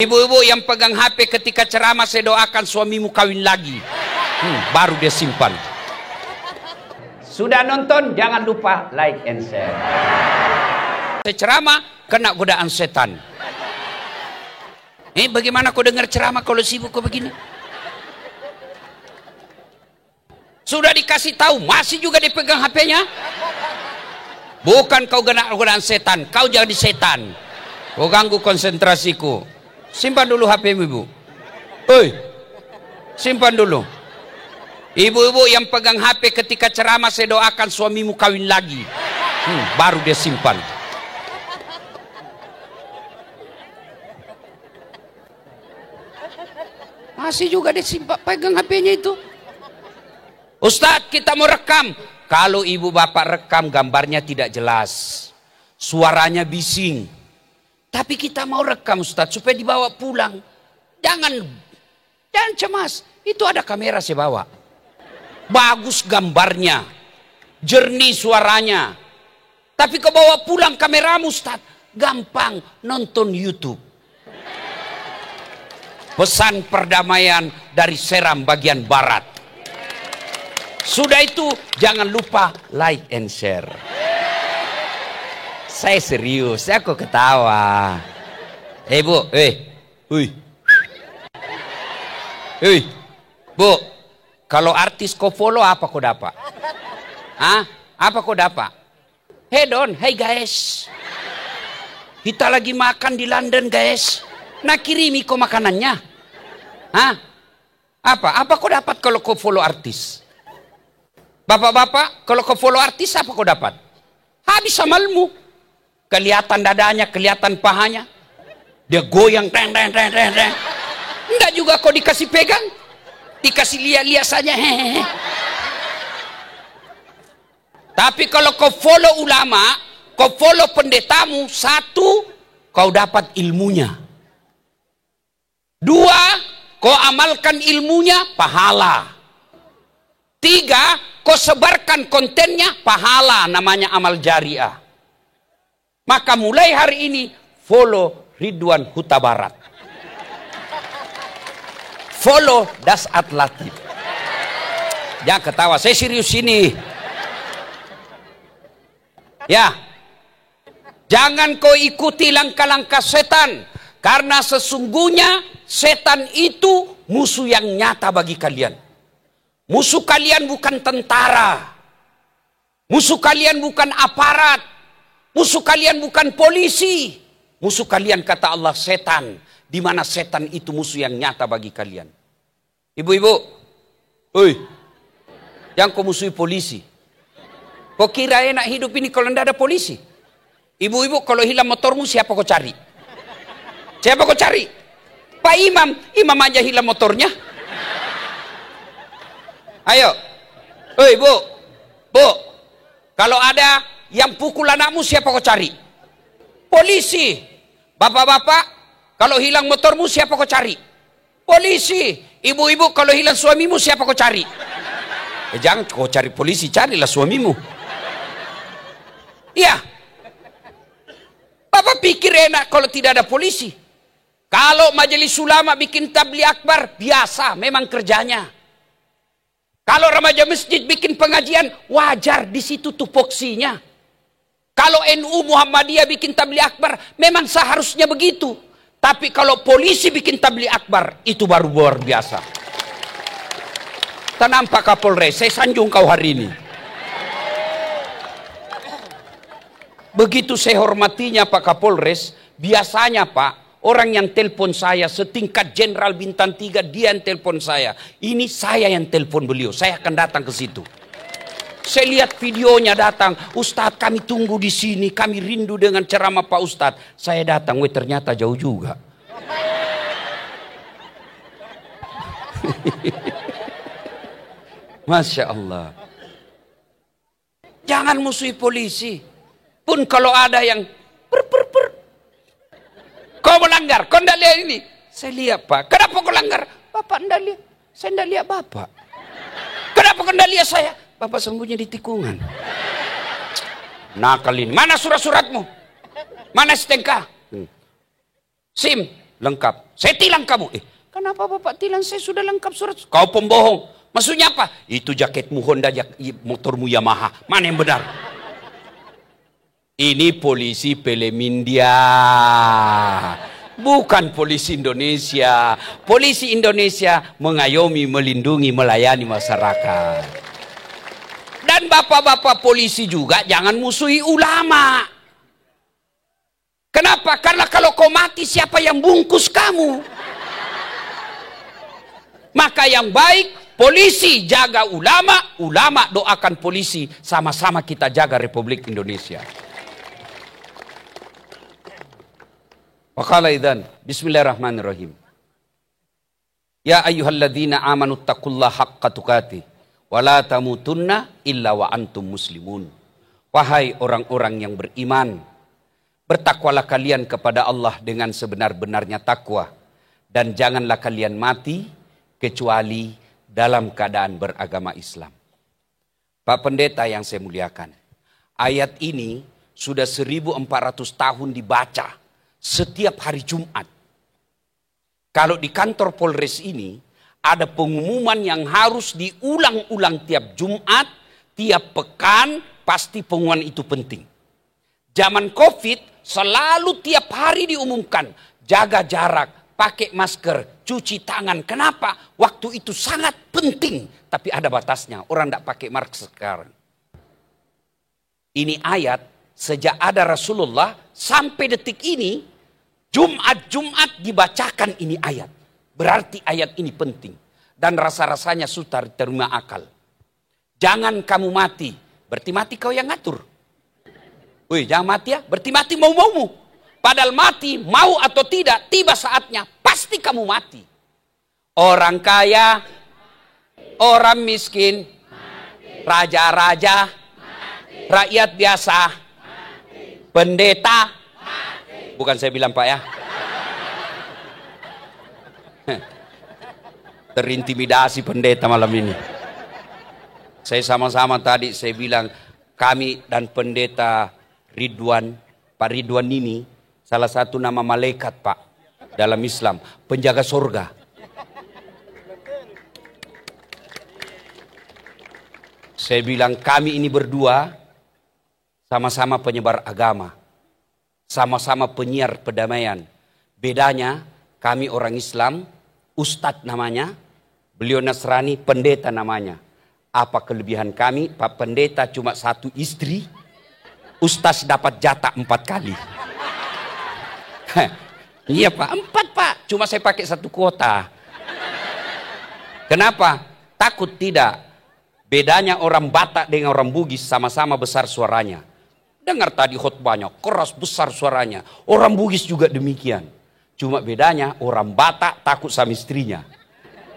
Ibu-ibu yang pegang HP ketika ceramah, saya doakan suamimu kawin lagi. Baru dia simpan. Sudah nonton? Jangan lupa like and share. Saya ceramah, kena godaan setan. Bagaimana kau dengar ceramah kalau sibuk kau begini? Sudah dikasih tahu, masih juga dipegang HP-nya. Bukan kau kena godaan setan, kau jadi setan. Kau ganggu konsentrasiku. Simpan dulu HP-mu, ibu. Simpan dulu. Ibu-ibu yang pegang HP ketika ceramah, saya doakan suamimu kawin lagi. Baru dia simpan. Masih juga disimpan, pegang HP-nya itu. Ustadz, kita mau rekam. Kalau ibu bapak rekam, gambarnya tidak jelas, suaranya bising. Tapi kita mau rekam, Ustadz, supaya dibawa pulang. Jangan cemas. Itu ada kamera saya bawa. Bagus gambarnya, jernih suaranya. Tapi kau bawa pulang kameramu, Ustadz, gampang, nonton YouTube. Pesan perdamaian dari Seram bagian barat. Sudah itu, jangan lupa like and share. Saya serius, saya kok ketawa. Bu, Bu, kalau artis kau follow, apa kau dapat? Apa kau dapat? Head on, hey guys, kita lagi makan di London guys. Nak kirimi kau makanannya? Apa kau dapat kalau kau follow artis? Bapak-bapak, kalau kau follow artis, apa kau dapat? Habis amalmu. Kelihatan dadanya, kelihatan pahanya. Dia goyang, enggak juga kau dikasih pegang, dikasih lihat-lihat saja. Tapi kalau kau follow ulama, kau follow pendetamu, satu, kau dapat ilmunya. Dua, kau amalkan ilmunya, pahala. Tiga, kau sebarkan kontennya, pahala, namanya amal jariah. Maka mulai hari ini, follow Ridwan Huta Barat. Follow Dasat Latif. Jangan ketawa, saya serius ini. Ya, jangan kau ikuti langkah-langkah setan. Karena sesungguhnya setan itu musuh yang nyata bagi kalian. Musuh kalian bukan tentara. Musuh kalian bukan aparat. Musuh kalian bukan polisi. Musuh kalian, kata Allah, setan. Di mana setan itu musuh yang nyata bagi kalian. Ibu-ibu, jangan kau musuhi polisi. Kau kira enak hidup ini kalau tidak ada polisi? Ibu-ibu, kalau hilang motormu, siapa kau cari? Siapa kau cari? Pak Imam aja hilang motornya. Ayo, Bu, kalau ada yang pukul anakmu, siapa kau cari? Polisi. Bapak-bapak, kalau hilang motormu, siapa kau cari? Polisi. Ibu-ibu, kalau hilang suamimu, siapa kau cari? Jangan kau cari polisi, carilah suamimu. Iya. Bapak pikir enak kalau tidak ada polisi. Kalau majelis ulama bikin tabligh akbar, biasa, memang kerjanya. Kalau remaja masjid bikin pengajian, wajar, di situ tupoksinya. Kalau NU Muhammadiyah bikin tabligh akbar, memang seharusnya begitu. Tapi kalau polisi bikin tabligh akbar, itu baru luar biasa. Tanam Pak Kapolres, saya sanjung kau hari ini. Begitu saya hormatinya Pak Kapolres, biasanya Pak, orang yang telepon saya setingkat Jenderal Bintang 3, dia yang telepon saya. Ini saya yang telepon beliau, saya akan datang ke situ. Saya lihat videonya datang, Ustadz kami tunggu di sini, kami rindu dengan ceramah Pak Ustadz. Saya datang, ternyata jauh juga. Masya Allah. Jangan musuhi polisi. Pun kalau ada yang kau melanggar, kau tidak lihat ini. Saya lihat Pak, kenapa kau langgar? Bapak tidak lihat, saya tidak lihat Bapak. Kenapa kau tidak lihat saya? Bapak sembunyi di tikungan. Nakal ini. Mana surat-suratmu? Mana STNK? SIM? Lengkap. Saya tilang kamu. Kenapa Bapak tilang? Saya sudah lengkap surat. Kau pembohong. Maksudnya apa? Itu jaketmu Honda, motormu Yamaha. Mana yang benar? Ini polisi Pelemindia. Bukan polisi Indonesia. Polisi Indonesia mengayomi, melindungi, melayani masyarakat. Dan bapak-bapak polisi juga jangan musuhi ulama. Kenapa? Karena kalau kau mati, siapa yang bungkus kamu? Maka yang baik, polisi jaga ulama, ulama doakan polisi. Sama-sama kita jaga Republik Indonesia. Waqala idzan, bismillahirrahmanirrahim. Ya ayyuhalladzina amanu taqullaha haqqa tuqatih wa la tamutunna illa wa antum muslimun. Wahai orang-orang yang beriman, bertakwalah kalian kepada Allah dengan sebenar-benarnya takwa, dan janganlah kalian mati kecuali dalam keadaan beragama Islam. Pak Pendeta yang saya muliakan, ayat ini sudah 1400 tahun dibaca setiap hari Jumat. Kalau di kantor Polres ini ada pengumuman yang harus diulang-ulang tiap Jumat, tiap pekan, pasti pengumuman itu penting. Zaman Covid selalu tiap hari diumumkan, jaga jarak, pakai masker, cuci tangan. Kenapa? Waktu itu sangat penting, tapi ada batasnya. Orang tidak pakai masker sekarang. Ini ayat sejak ada Rasulullah sampai detik ini, Jumat-Jumat dibacakan ini ayat. Berarti ayat ini penting. Dan rasa-rasanya sudah terima akal. Jangan kamu mati. Berarti mati kau yang ngatur. Wih, jangan mati ya. Berarti mati mau-maumu. Padahal mati, mau atau tidak, tiba saatnya, pasti kamu mati. Orang kaya, orang miskin, raja-raja, rakyat biasa, pendeta. Bukan saya bilang Pak ya. Terintimidasi pendeta malam ini. Saya sama-sama tadi saya bilang, kami dan pendeta Ridwan, Pak Ridwan ini salah satu nama malaikat Pak dalam Islam, penjaga surga. Saya bilang kami ini berdua sama-sama penyebar agama. Sama-sama penyiar perdamaian. Bedanya kami orang Islam, Ustadz namanya, beliau Nasrani, pendeta namanya. Apa kelebihan kami? Pak Pendeta cuma 1 istri, Ustadz dapat jatah 4 kali. Iya Pak, 4 Pak, cuma saya pakai 1 kuota. Kenapa? Takut tidak. Bedanya orang Batak dengan orang Bugis sama-sama besar suaranya. Dengar tadi khotbahnya, keras besar suaranya. Orang Bugis juga demikian. Cuma bedanya orang Batak takut sama istrinya.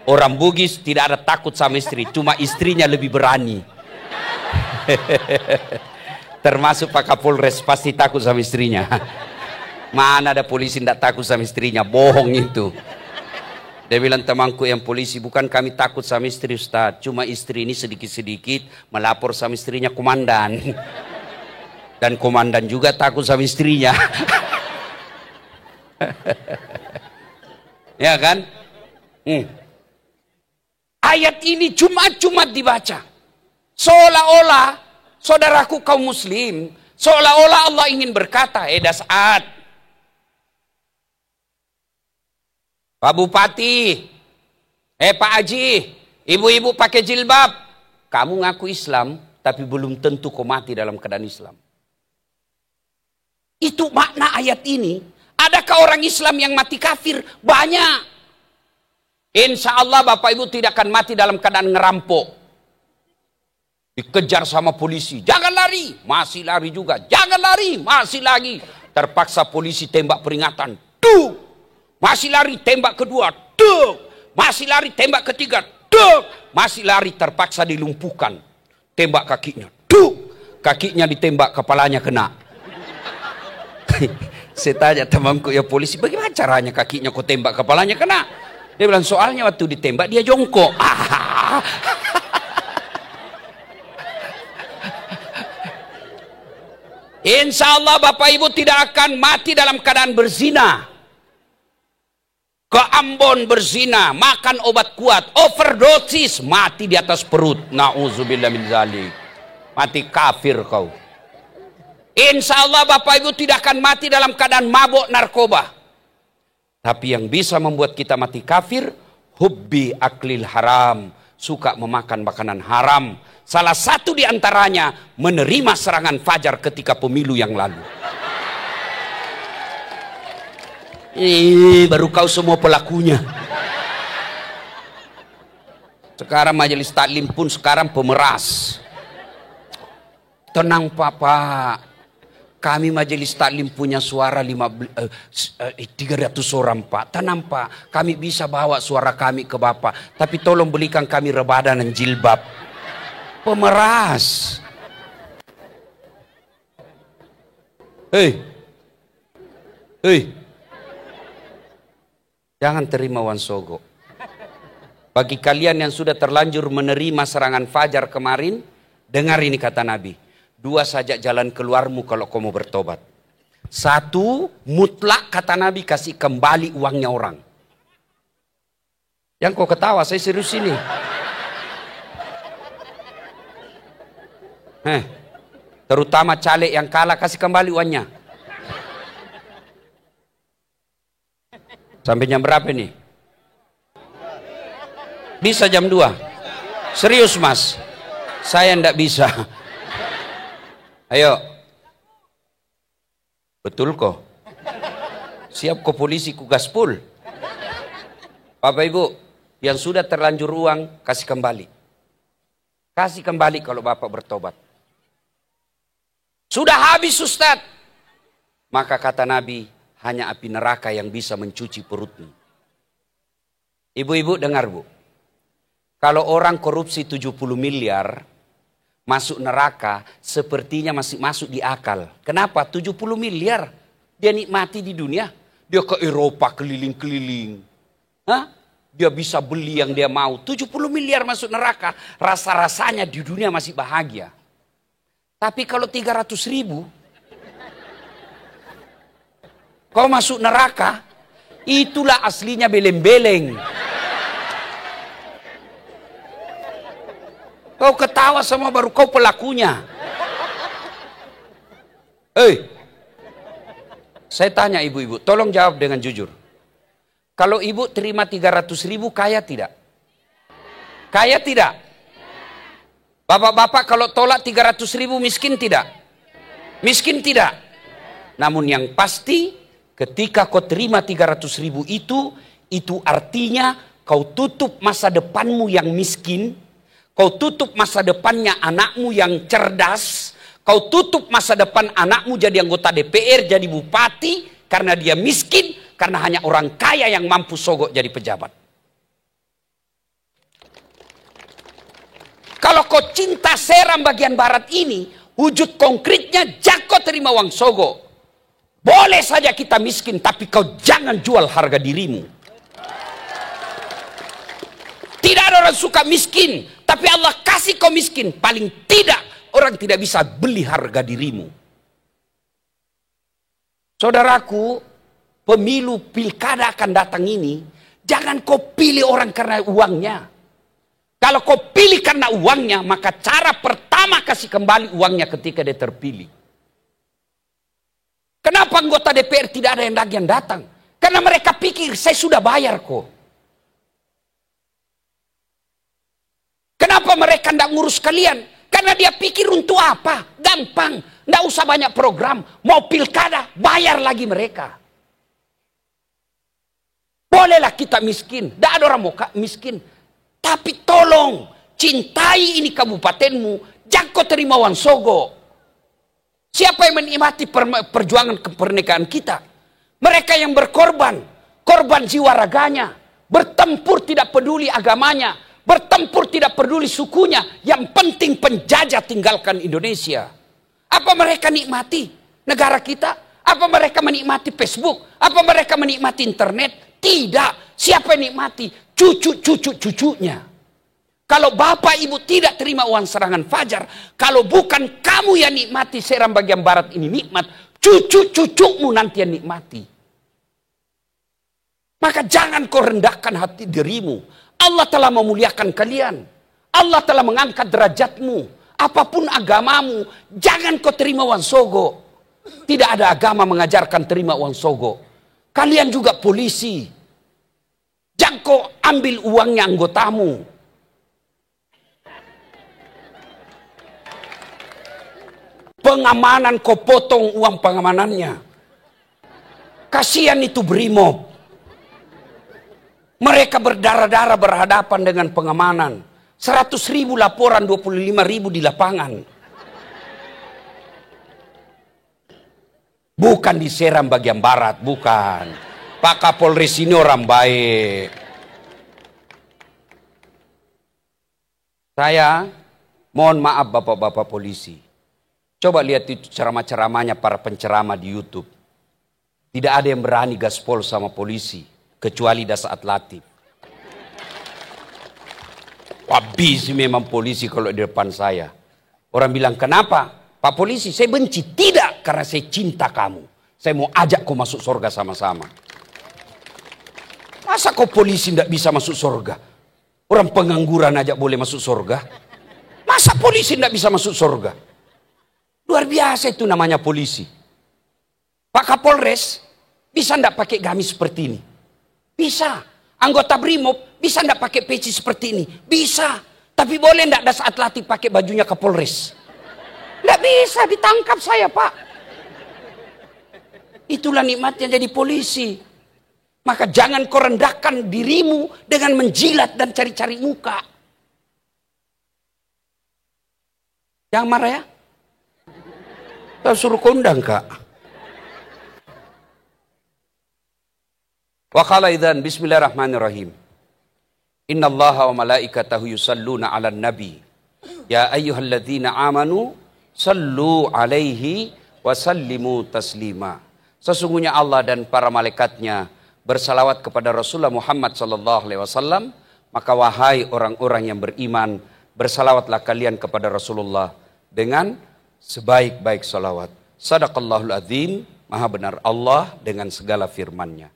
Orang Bugis tidak ada takut sama istri, cuma istrinya lebih berani. Termasuk Pak Kapolres pasti takut sama istrinya. Mana ada polisi tidak takut sama istrinya, bohong itu. Dia bilang temanku yang polisi, bukan kami takut sama istri Ustaz, cuma istri ini sedikit-sedikit melapor sama istrinya komandan. Dan komandan juga takut sama istrinya. Ya kan? Ayat ini Jumat-Jumat dibaca. Seolah-olah, saudaraku kaum muslim, seolah-olah Allah ingin berkata, Das'ad, Pak Bupati, Pak Haji, ibu-ibu pakai jilbab, kamu ngaku Islam, tapi belum tentu kau mati dalam keadaan Islam. Itu makna ayat ini. Adakah orang Islam yang mati kafir? Banyak. Insya Allah Bapak Ibu tidak akan mati dalam keadaan ngerampok. Dikejar sama polisi. Jangan lari. Masih lari juga. Jangan lari. Masih lagi. Terpaksa polisi tembak peringatan. Duk. Masih lari. Tembak kedua. Duk. Masih lari. Tembak ketiga. Duk. Masih lari. Terpaksa dilumpuhkan. Tembak kakinya. Duk. Kakinya ditembak. Kepalanya kena. Saya tanya temanku ya polisi, bagaimana caranya kakinya kau tembak kepalanya kena? Dia bilang soalnya waktu ditembak dia jongkok. Insya Allah Bapak Ibu tidak akan mati dalam keadaan berzina. Ambon berzina, makan obat kuat, overdosis, mati di atas perut. Nauzubillah min zalik. Mati kafir kau. Insya Allah Bapak Ibu tidak akan mati dalam keadaan mabuk narkoba. Tapi yang bisa membuat kita mati kafir, hubbi aklil haram, suka memakan makanan haram. Salah satu di antaranya menerima serangan fajar ketika pemilu yang lalu. Baru kau semua pelakunya. Sekarang majelis taklim pun sekarang pemeras. Tenang Pak. Kami majelis taklim punya suara 300 orang Pak. Tenang Pak. Kami bisa bawa suara kami ke Bapak. Tapi tolong belikan kami rebana dan jilbab. Pemeras. Hei. Jangan terima wansogo. Bagi kalian yang sudah terlanjur menerima serangan fajar kemarin, dengar ini kata Nabi. 2 saja jalan keluarmu kalau kau mau bertobat. 1, mutlak kata Nabi, kasih kembali uangnya orang. Yang kau ketawa, saya serius ini. Terutama caleg yang kalah, kasih kembali uangnya. Sampai jam berapa nih? Bisa jam 2? Serius Mas? Saya ndak bisa. Ayo. Betul kok. Siap kok polisi ku gaspol. Bapak Ibu, yang sudah terlanjur uang, kasih kembali. Kasih kembali kalau Bapak bertobat. Sudah habis Ustaz. Maka kata Nabi, hanya api neraka yang bisa mencuci perutmu. Ibu-ibu dengar Bu. Kalau orang korupsi 70 miliar masuk neraka, sepertinya masih masuk di akal. Kenapa? 70 miliar dia nikmati di dunia. Dia ke Eropa keliling-keliling. Dia bisa beli yang dia mau. 70 miliar masuk neraka. Rasa-rasanya di dunia masih bahagia. Tapi kalau 300 ribu kau masuk neraka, itulah aslinya beleng-beleng. Kau ketawa sama baru kau pelakunya. Saya tanya ibu-ibu, tolong jawab dengan jujur. Kalau ibu terima 300 ribu, kaya tidak? Kaya tidak? Bapak-bapak kalau tolak 300 ribu, miskin tidak? Miskin tidak? Namun yang pasti, ketika kau terima 300 ribu itu artinya kau tutup masa depanmu yang miskin, kau tutup masa depannya anakmu yang cerdas, kau tutup masa depan anakmu jadi anggota DPR, jadi bupati, karena dia miskin, karena hanya orang kaya yang mampu sogok jadi pejabat. Kalau kau cinta Seram bagian barat ini, wujud konkretnya Jako terima uang sogok. Boleh saja kita miskin, tapi kau jangan jual harga dirimu. Tidak ada orang suka miskin, tapi Allah kasih kau miskin. Paling tidak, orang tidak bisa beli harga dirimu. Saudaraku, pemilu pilkada akan datang ini, jangan kau pilih orang karena uangnya. Kalau kau pilih karena uangnya, maka cara pertama kasih kembali uangnya ketika dia terpilih. Kenapa anggota DPR tidak ada yang lagi yang datang? Karena mereka pikir saya sudah bayar kok. Kenapa mereka tidak ngurus kalian? Karena dia pikir untuk apa? Gampang, tidak usah banyak program. Mau pilkada, bayar lagi mereka. Bolehlah kita miskin, tidak ada orang mau miskin. Tapi tolong, cintai ini kabupatenmu, jangan kau terima uang sogok. Siapa yang menikmati perjuangan kemerdekaan kita? Mereka yang berkorban, korban jiwa raganya, bertempur tidak peduli agamanya, bertempur tidak peduli sukunya, yang penting penjajah tinggalkan Indonesia. Apa mereka nikmati negara kita? Apa mereka menikmati Facebook? Apa mereka menikmati internet? Tidak. Siapa yang nikmati? Cucu-cucunya. Kalau bapak ibu tidak terima uang serangan fajar, kalau bukan kamu yang nikmati Seram bagian barat ini nikmat, cucu-cucumu nanti yang nikmati. Maka jangan kau rendahkan hati dirimu. Allah telah memuliakan kalian. Allah telah mengangkat derajatmu. Apapun agamamu, jangan kau terima uang sogo. Tidak ada agama mengajarkan terima uang sogo. Kalian juga polisi. Jangan kau ambil uangnya anggotamu. Pengamanan kau potong uang pengamanannya. Kasihan itu Brimob. Mereka berdarah-darah berhadapan dengan pengamanan. 100.000 laporan, 25.000 di lapangan. Bukan diserang bagian barat, bukan. Pak Kapolres ini orang baik. Saya mohon maaf bapak-bapak polisi. Coba lihat itu ceramah-ceramahnya para penceramah di YouTube. Tidak ada yang berani gaspol sama polisi. Kecuali Dasaat Latif. Habis memang polisi kalau di depan saya. Orang bilang, kenapa? Pak polisi, saya benci. Tidak, karena saya cinta kamu. Saya mau ajak kau masuk surga sama-sama. Masa kau polisi tidak bisa masuk surga? Orang pengangguran aja boleh masuk surga. Masa polisi tidak bisa masuk surga? Luar biasa itu namanya polisi. Pak Kapolres, bisa tidak pakai gamis seperti ini? Bisa. Anggota Brimob bisa tidak pakai peci seperti ini? Bisa. Tapi boleh tidak Dasaat Latif pakai bajunya Kapolres? Tidak bisa, ditangkap saya Pak. Itulah nikmatnya jadi polisi. Maka jangan kau rendahkan dirimu dengan menjilat dan cari-cari muka. Jangan marah ya. Kita suruh kondang Kak. Wa qala idzan bismillahirrahmanirrahim. Innallaha wa malaikatahu yusalluna 'alan nabi. Ya ayyuhalladzina amanu sallu 'alaihi wa sallimu taslima. Sesungguhnya Allah dan para malaikatnya bersalawat kepada Rasulullah Muhammad sallallahu alaihi wasallam, maka wahai orang-orang yang beriman, bersalawatlah kalian kepada Rasulullah dengan sebaik-baik salawat. Sadaqallahul azim, maha benar Allah dengan segala firman-Nya.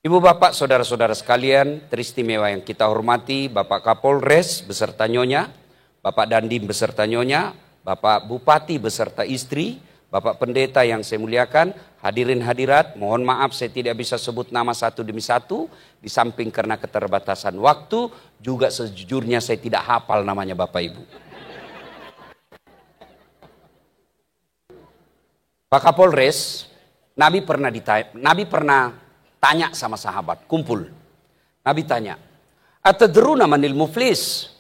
Ibu bapak saudara-saudara sekalian, teristimewa yang kita hormati, Bapak Kapolres beserta Nyonya, Bapak Dandim beserta Nyonya, Bapak Bupati beserta istri, Bapak Pendeta yang saya muliakan, hadirin hadirat, mohon maaf saya tidak bisa sebut nama satu demi satu, di samping karena keterbatasan waktu, juga sejujurnya saya tidak hafal namanya Bapak Ibu. Pak Kapolres, Nabi pernah tanya sama sahabat, kumpul. Nabi tanya, atadruna manil muflis?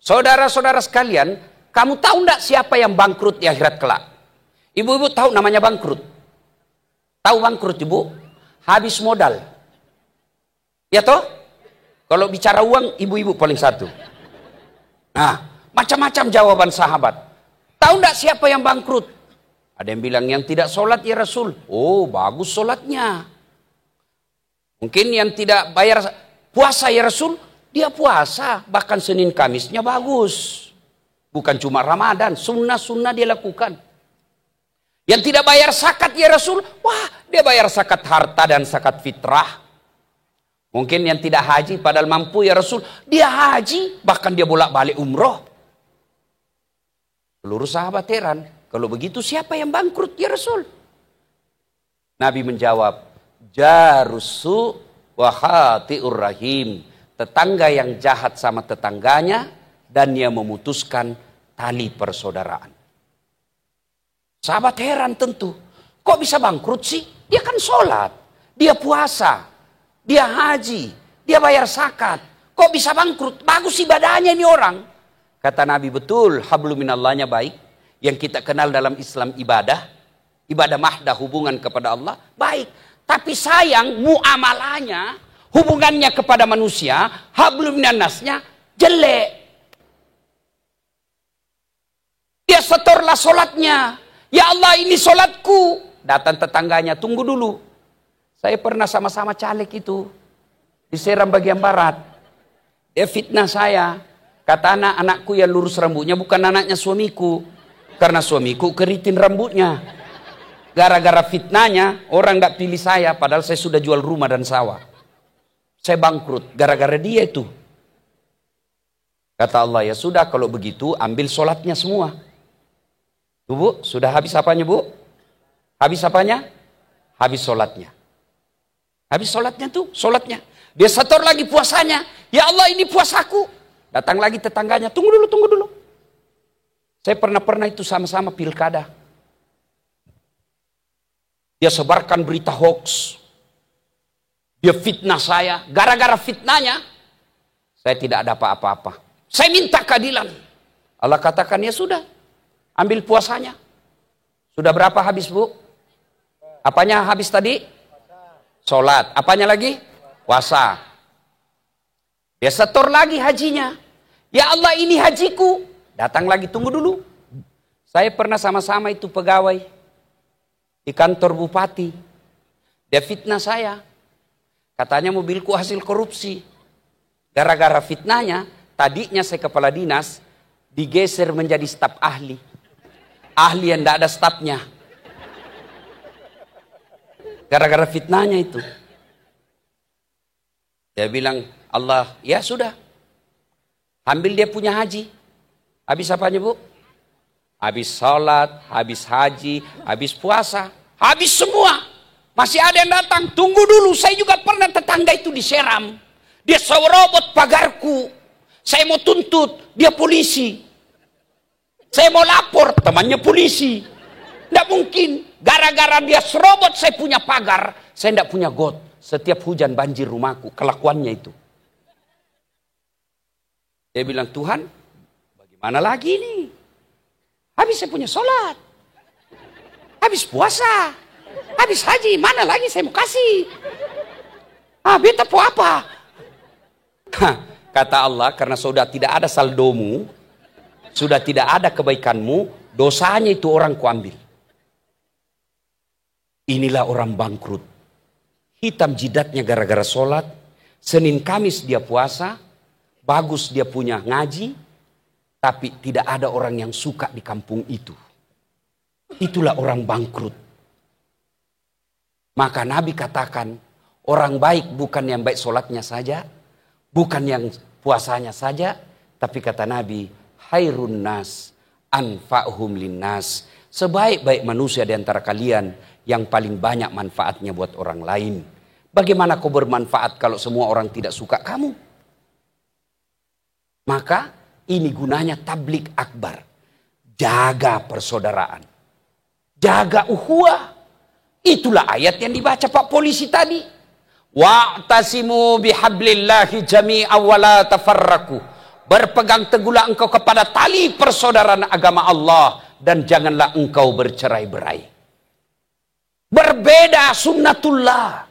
Saudara-saudara sekalian, kamu tahu enggak siapa yang bangkrut di akhirat kelak? Ibu-ibu tahu namanya bangkrut? Tahu bangkrut ibu? Habis modal. Ya toh? Kalau bicara uang, ibu-ibu paling satu. Nah, macam-macam jawaban sahabat. Tahu enggak siapa yang bangkrut? Ada yang bilang yang tidak sholat ya Rasul. Oh, bagus sholatnya. Mungkin yang tidak bayar puasa ya Rasul, dia puasa. Bahkan Senin Kamisnya bagus. Bukan cuma Ramadan, sunnah-sunnah dia lakukan. Yang tidak bayar zakat ya Rasul, wah dia bayar zakat harta dan zakat fitrah. Mungkin yang tidak haji padahal mampu ya Rasul, dia haji, bahkan dia bolak-balik umroh. Seluruh sahabat heran, kalau begitu siapa yang bangkrut ya Rasul? Nabi menjawab, jarusu wa khati'ur rahim. Tetangga yang jahat sama tetangganya dan dia memutuskan tali persaudaraan. Sahabat heran tentu. Kok bisa bangkrut sih? Dia kan sholat, dia puasa, dia haji, dia bayar zakat. Kok bisa bangkrut? Bagus ibadahnya ini orang. Kata Nabi, betul, hablum minallahnya baik. Yang kita kenal dalam Islam ibadah mahdah, hubungan kepada Allah, baik. Tapi sayang muamalahnya, hubungannya kepada manusia, hablum minannasnya jelek. Dia setorlah sholatnya. Ya Allah ini sholatku. Datang tetangganya, tunggu dulu. Saya pernah sama-sama caleg itu. Di Seram bagian barat. Dia fitnah saya. Kata anak-anakku yang lurus rambutnya bukan anaknya suamiku. Karena suamiku keritin rambutnya. Gara-gara fitnahnya, orang gak pilih saya, padahal saya sudah jual rumah dan sawah. Saya bangkrut gara-gara dia itu. Kata Allah, ya sudah kalau begitu ambil sholatnya semua. Tuh Bu, sudah habis apanya Bu? Habis apanya? Habis sholatnya. Habis sholatnya tuh, sholatnya. Dia setor lagi puasanya. Ya Allah, ini puasaku. Datang lagi tetangganya, tunggu dulu, tunggu dulu. Saya pernah itu sama-sama pilkada. Dia sebarkan berita hoax. Dia fitnah saya. Gara-gara fitnahnya, saya tidak ada apa-apa. Saya minta keadilan. Allah katakan, ya sudah. Ambil puasanya. Sudah berapa habis Bu? Apanya habis tadi? Sholat. Apanya lagi? Puasa. Dia setor lagi hajinya. Ya Allah, ini hajiku. Datang lagi, tunggu dulu. Saya pernah sama-sama itu pegawai di kantor bupati. Dia fitnah saya. Katanya mobilku hasil korupsi. Gara-gara fitnahnya, tadinya saya kepala dinas, digeser menjadi staf ahli. Ahli yang tidak ada stafnya. Gara-gara fitnahnya itu. Dia bilang, Allah, ya sudah. Ambil dia punya haji. Habis apanya Bu? Habis sholat, habis haji, habis puasa. Habis semua. Masih ada yang datang. Tunggu dulu, saya juga pernah tetangga itu diseram. Dia serobot pagarku. Saya mau tuntut, dia polisi. Saya mau lapor, temannya polisi. Tidak mungkin. Gara-gara dia serobot saya punya pagar, saya tidak punya got. Setiap hujan banjir rumahku, kelakuannya itu. Dia bilang, Tuhan, bagaimana lagi nih? Habis saya punya sholat. Habis puasa. Habis haji, mana lagi saya mau kasih? Beta mau apa? Kata Allah, karena sudah tidak ada saldomu, sudah tidak ada kebaikanmu, dosanya itu orang kuambil. Inilah orang bangkrut. Hitam jidatnya gara-gara sholat. Senin Kamis dia puasa. Bagus dia punya ngaji. Tapi tidak ada orang yang suka di kampung itu. Itulah orang bangkrut. Maka Nabi katakan, orang baik bukan yang baik sholatnya saja. Bukan yang puasanya saja. Tapi kata Nabi, Hairun nas anfa'hum linnas. Sebaik-baik manusia di antara kalian yang paling banyak manfaatnya buat orang lain. Bagaimana kau bermanfaat kalau semua orang tidak suka kamu? Maka ini gunanya tablik akbar. Jaga persaudaraan. Jaga ukhuwah. Itulah ayat yang dibaca Pak Polisi tadi. Wa'tasimu bihablillahi jami'a wa la tafarraku. Berpegang teguhlah engkau kepada tali persaudaraan agama Allah. Dan janganlah engkau bercerai-berai. Berbeda sunnatullah.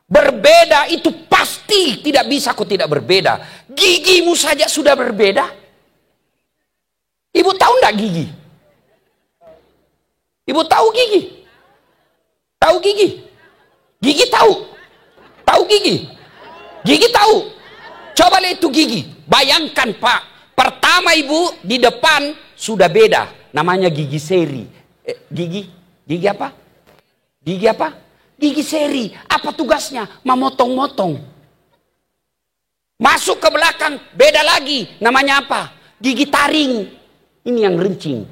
Berbeda itu pasti tidak bisa kau tidak berbeda. Gigimu saja sudah berbeda. Ibu tahu enggak gigi? Ibu tahu gigi? Tahu gigi? Gigi tahu? Tahu gigi? Gigi tahu? Coba lihat itu gigi. Bayangkan Pak. Pertama ibu di depan sudah beda. Namanya gigi seri. Gigi apa? Gigi apa? Gigi seri. Apa tugasnya? Memotong-motong. Masuk ke belakang, beda lagi. Namanya apa? Gigi taring. Ini yang rencing.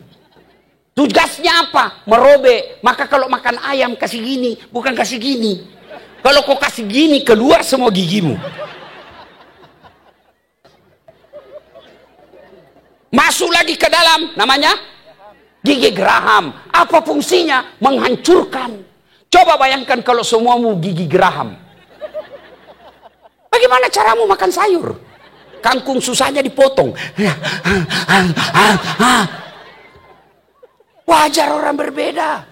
Tugasnya apa? Merobek. Maka kalau makan ayam kasih gini, bukan kasih gini. Kalau kau kasih gini, keluar semua gigimu. Masuk lagi ke dalam, namanya gigi geraham. Apa fungsinya? Menghancurkan. Coba bayangkan kalau semuamu gigi geraham. Bagaimana caramu makan sayur? Kangkung susahnya dipotong. Wajar orang berbeda.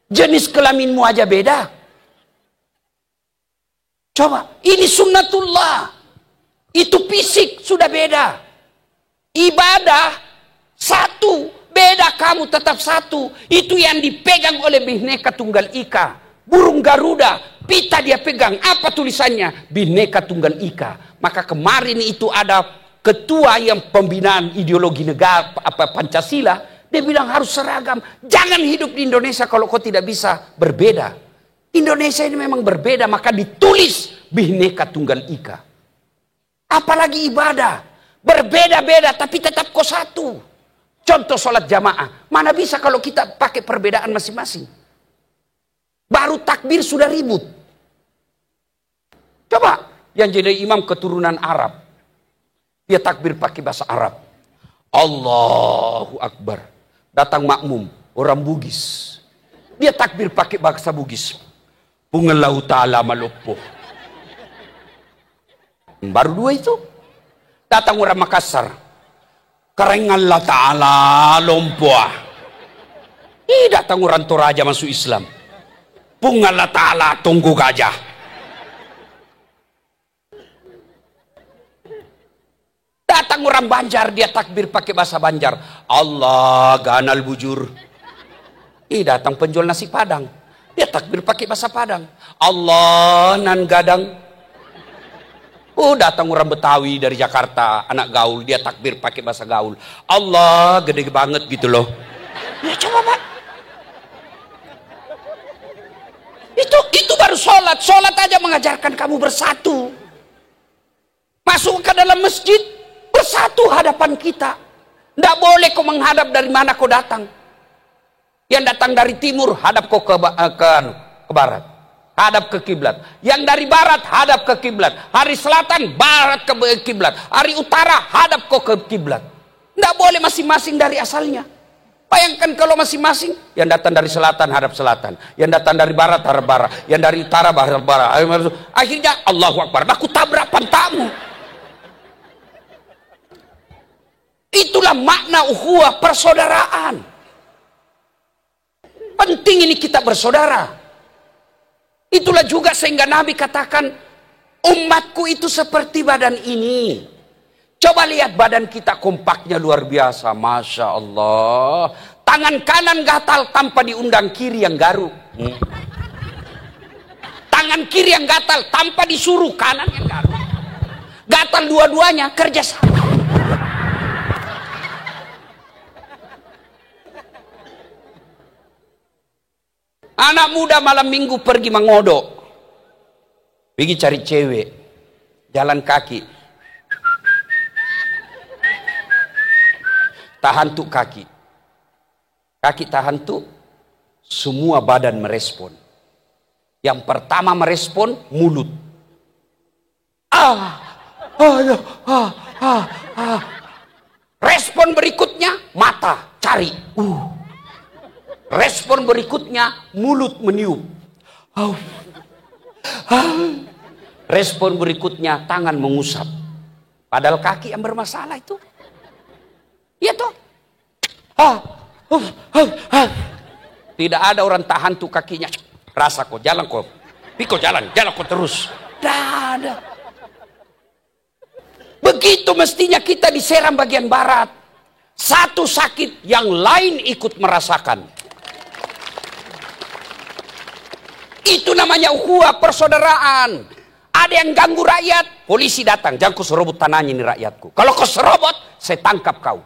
Jenis kelaminmu aja beda. Coba, ini sunnatullah. Itu fisik sudah beda. Ibadah satu, beda kamu tetap satu. Itu yang dipegang oleh Bhinneka Tunggal Ika. Burung Garuda, pita dia pegang. Apa tulisannya? Bhinneka Tunggal Ika. Maka kemarin itu ada ketua yang pembinaan ideologi negara Pancasila. Dia bilang harus seragam. Jangan hidup di Indonesia kalau kau tidak bisa berbeda. Indonesia ini memang berbeda, maka ditulis Bhinneka Tunggal Ika. Apalagi ibadah, berbeda-beda tapi tetap kau satu. Contoh sholat jamaah, mana bisa kalau kita pakai perbedaan masing-masing. Baru takbir sudah ribut. Coba yang jadi imam keturunan Arab, dia takbir pakai bahasa Arab. Allahu Akbar. Datang makmum, orang Bugis. Dia takbir pakai bahasa Bugis. Pungelau ta'ala malupo. Baru dua itu. Datang orang Makassar. Karengallah ta'ala lompoa. Datang orang Toraja masuk Islam. Pungalah ta'ala tunggu gajah. Datang orang Banjar, dia takbir pakai bahasa Banjar. Allah ganal bujur. Datang penjual nasi Padang. Dia takbir pakai bahasa Padang. Allah nan gadang. Datang orang Betawi dari Jakarta, anak gaul, dia takbir pakai bahasa gaul. Allah gede banget gitu loh. Ya coba Pak. Itu baru sholat. Sholat aja mengajarkan kamu bersatu. Masuk ke dalam masjid, bersatu hadapan kita. Tidak boleh kau menghadap dari mana kau datang. Yang datang dari timur, hadap kau ke barat. Hadap ke kiblat. Yang dari barat, hadap ke kiblat. Hari selatan, barat ke kiblat. Hari utara, hadap kau ke kiblat. Tidak boleh masing-masing dari asalnya. Bayangkan kalau masing-masing, yang datang dari selatan, hadap selatan. Yang datang dari barat, hadap barat. Yang dari utara, hadap barat. Akhirnya, Allahu Akbar. Aku tabrak pantamu. Itulah makna ukhuwah, persaudaraan. Penting ini kita bersaudara. Itulah juga sehingga Nabi katakan, umatku itu seperti badan ini. Coba lihat badan kita kompaknya luar biasa. Masya Allah. Tangan kanan gatal tanpa diundang kiri yang garuk. Tangan kiri yang gatal tanpa disuruh kanan yang garuk. Gatal dua-duanya kerja sama. Anak muda malam minggu pergi mengodok. Pergi cari cewek. Jalan kaki. Tahan tuh kaki. Kaki tahan tuh. Semua badan merespon. Yang pertama merespon mulut. Respon berikutnya mata cari. Respon berikutnya mulut meniup. Respon berikutnya tangan mengusap. Padahal kaki yang bermasalah itu. Iya toh. Tidak ada orang tahan tuh kakinya. Rasa kok jalan kok. Piko jalan kok terus. Tidak ada. Begitu mestinya kita diserang bagian barat. Satu sakit yang lain ikut merasakan. Itu namanya ukhuwah, persaudaraan. Ada yang ganggu rakyat, polisi datang. Jangan kau serobot tanahnya ini rakyatku. Kalau kau serobot, saya tangkap kau.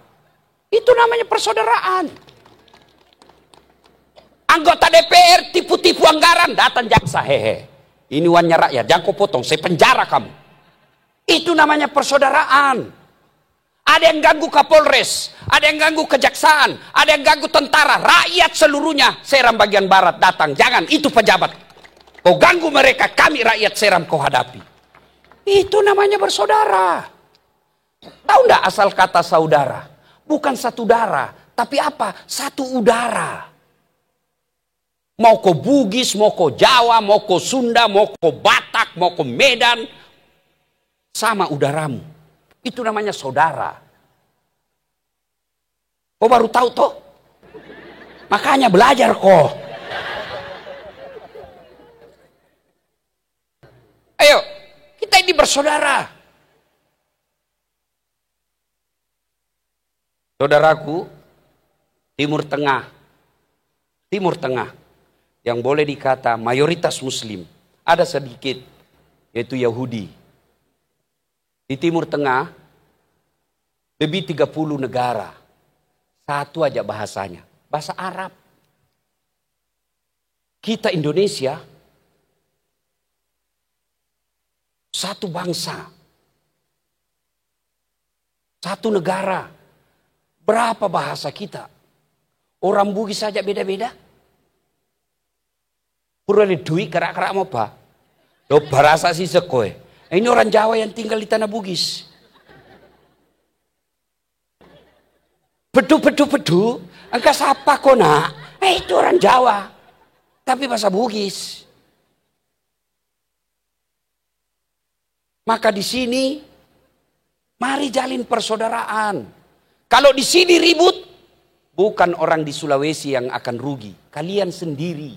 Itu namanya persaudaraan. Anggota DPR tipu-tipu anggaran, datang jaksa. Hehe, ini uangnya rakyat, jangan kau potong, saya penjara kamu. Itu namanya persaudaraan. Ada yang ganggu Kapolres, ada yang ganggu kejaksaan, ada yang ganggu tentara. Rakyat seluruhnya, seram bagian barat datang. Jangan, itu pejabat. Kau ganggu mereka, kami rakyat seram kau hadapi. Itu namanya bersaudara. Tahu enggak asal kata saudara? Bukan satu darah, tapi apa? Satu udara. Mau kau Bugis, mau kau Jawa, mau kau Sunda, mau kau Batak, mau kau Medan. Sama udaramu. Itu namanya saudara. Kau baru tahu toh? Makanya belajar kok. Ayo, kita ini bersaudara. Saudaraku, Timur Tengah, yang boleh dikata mayoritas Muslim, ada sedikit, yaitu Yahudi. Di Timur Tengah, lebih 30 negara, satu aja bahasanya, bahasa Arab. Kita Indonesia, Satu bangsa. Satu negara. Berapa bahasa kita? Orang Bugis saja beda-beda. Pura duit kerak-kerak mau apa? Lo bahasa sih sekoe. Ini orang Jawa yang tinggal di tanah Bugis. Pedu. Engkau siapa kau nak? Itu orang Jawa. Tapi bahasa Bugis. Maka di sini, mari jalin persaudaraan. Kalau di sini ribut, bukan orang di Sulawesi yang akan rugi. Kalian sendiri.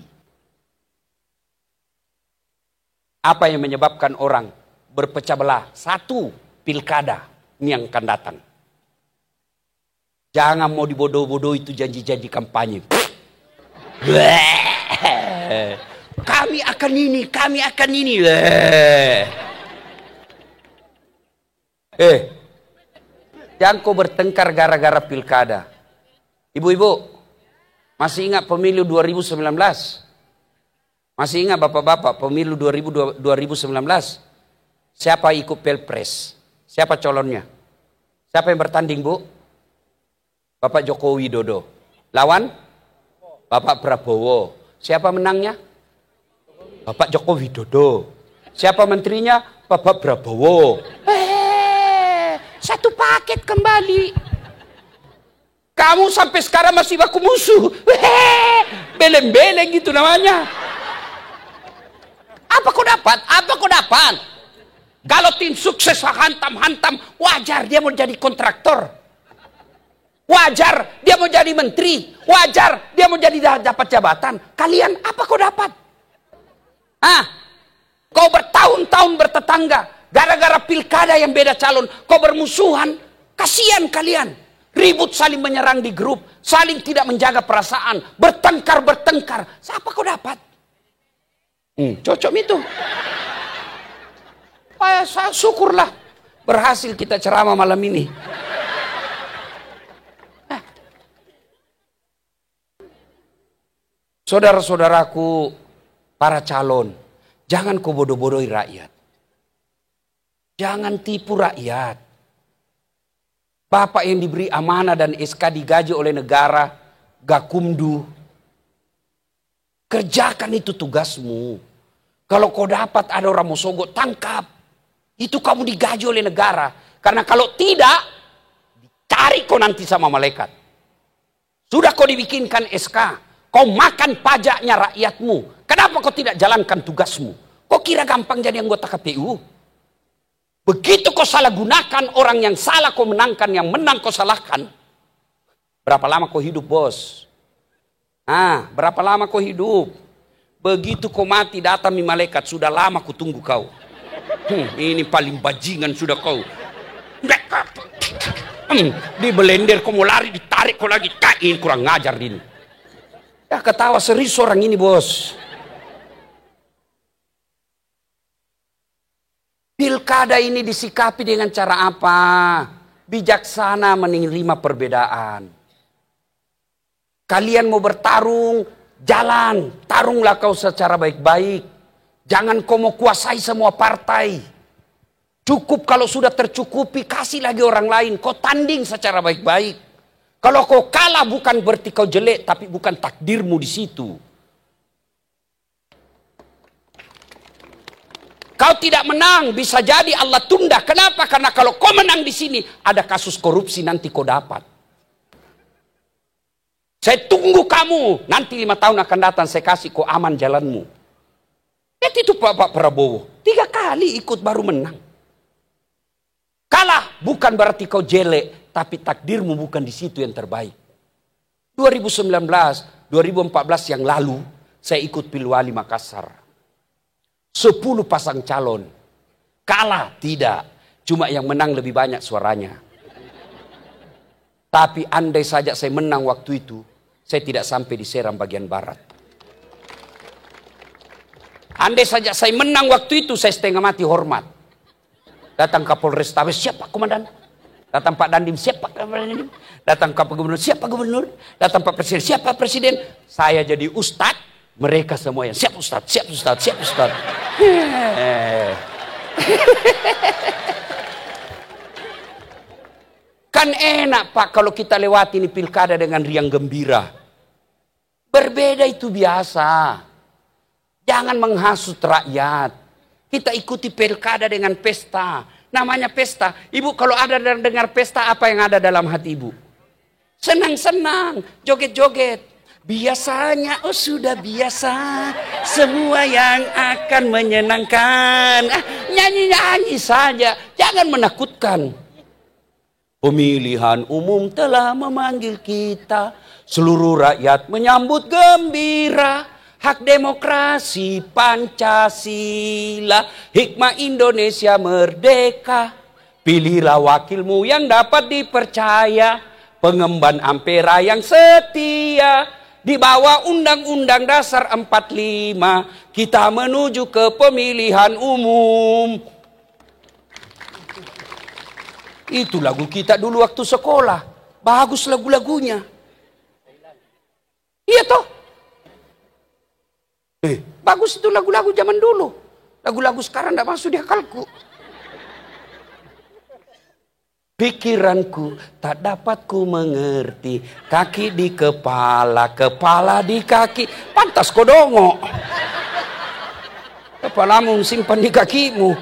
Apa yang menyebabkan orang berpecah belah? Satu, pilkada. Ini yang akan datang. Jangan mau dibodoh-bodoh itu janji-janji kampanye. Kami akan ini. Jangan kau bertengkar gara-gara pilkada. Ibu-ibu, masih ingat pemilu 2019? Masih ingat bapak-bapak pemilu 2019? Siapa ikut pilpres? Siapa calonnya? Siapa yang bertanding, Bu? Bapak Joko Widodo. Lawan? Bapak Prabowo. Siapa menangnya? Bapak Joko Widodo. Siapa menterinya? Bapak Prabowo. Satu paket kembali. Kamu sampai sekarang masih baku musuh. Beleng-beleng gitu namanya. Apa kau dapat? Kalau tim sukses hantam-hantam, wajar dia mau jadi kontraktor. Wajar dia mau jadi menteri. Wajar dia mau jadi dapat jabatan. Kalian apa kau dapat? Kau bertahun-tahun bertetangga. Gara-gara pilkada yang beda calon, kau bermusuhan, kasihan kalian. Ribut saling menyerang di grup, saling tidak menjaga perasaan, bertengkar. Siapa kau dapat? Cocok itu. Syukurlah berhasil kita ceramah malam ini. Saudara-saudaraku, para calon, jangan kau bodoh-bodohi rakyat. Jangan tipu rakyat. Bapak yang diberi amanah dan SK digaji oleh negara, Gakumdu. Kerjakan itu tugasmu. Kalau kau dapat ada orang mau sogok, tangkap. Itu kamu digaji oleh negara. Karena kalau tidak, dicari kau nanti sama malaikat. Sudah kau dibikinkan SK. Kau makan pajaknya rakyatmu. Kenapa kau tidak jalankan tugasmu? Kau kira gampang jadi anggota KPU? Begitu kau salah gunakan orang yang salah kau menangkan, yang menang kau salahkan. Berapa lama kau hidup, bos? Berapa lama kau hidup? Begitu kau mati datang malaikat, sudah lama ku tunggu kau. Ini paling bajingan sudah kau. Di belender kau mau lari, ditarik kau lagi. Ini kurang ngajar ini. Ya ketawa serius orang ini, bos. Pilkada ini disikapi dengan cara apa? Bijaksana menerima perbedaan. Kalian mau bertarung, jalan. Tarunglah kau secara baik-baik. Jangan kau mau kuasai semua partai. Cukup kalau sudah tercukupi, kasih lagi orang lain. Kau tanding secara baik-baik. Kalau kau kalah bukan berarti kau jelek, tapi bukan takdirmu di situ. Kau tidak menang, bisa jadi Allah tunda. Kenapa? Karena kalau kau menang di sini, ada kasus korupsi nanti kau dapat. Saya tunggu kamu, nanti 5 tahun akan datang, saya kasih kau aman jalanmu. Itu Pak Prabowo, 3 kali ikut baru menang. Kalah bukan berarti kau jelek, tapi takdirmu bukan di situ yang terbaik. 2019, 2014 yang lalu, saya ikut Pilwali Makassar. 10 pasang calon. Kalah tidak. Cuma yang menang lebih banyak suaranya. Tapi andai saja saya menang waktu itu, saya tidak sampai di Seram bagian barat. Andai saja saya menang waktu itu, saya setengah mati hormat. Datang Kapolres Tabes, siapa komandan? Datang Pak Dandim, siapa Dandim? Datang Pak Gubernur, siapa gubernur? Datang Pak Presiden, siapa presiden? Saya jadi ustadz. Mereka semua yang siap ustaz. Kan enak Pak kalau kita lewati ini pilkada dengan riang gembira. Berbeda itu biasa. Jangan menghasut rakyat. Kita ikuti pilkada dengan pesta. Namanya pesta. Ibu kalau ada dengar pesta, apa yang ada dalam hati ibu? Senang-senang, joget-joget. Biasanya, oh sudah biasa, semua yang akan menyenangkan. Nyanyi-nyanyi saja, jangan menakutkan. Pemilihan umum telah memanggil kita, seluruh rakyat menyambut gembira. Hak demokrasi Pancasila, hikmah Indonesia merdeka. Pilihlah wakilmu yang dapat dipercaya, pengemban ampera yang setia. Di bawah Undang-Undang Dasar 45, kita menuju ke pemilihan umum. Itu lagu kita dulu waktu sekolah. Bagus lagu-lagunya. Iya toh? Bagus itu lagu-lagu zaman dulu. Lagu-lagu sekarang tidak masuk di akalku. Pikiranku tak dapat ku mengerti. Kaki di kepala, kepala di kaki. Pantas kau dongok. Kepalamu simpan di kakimu.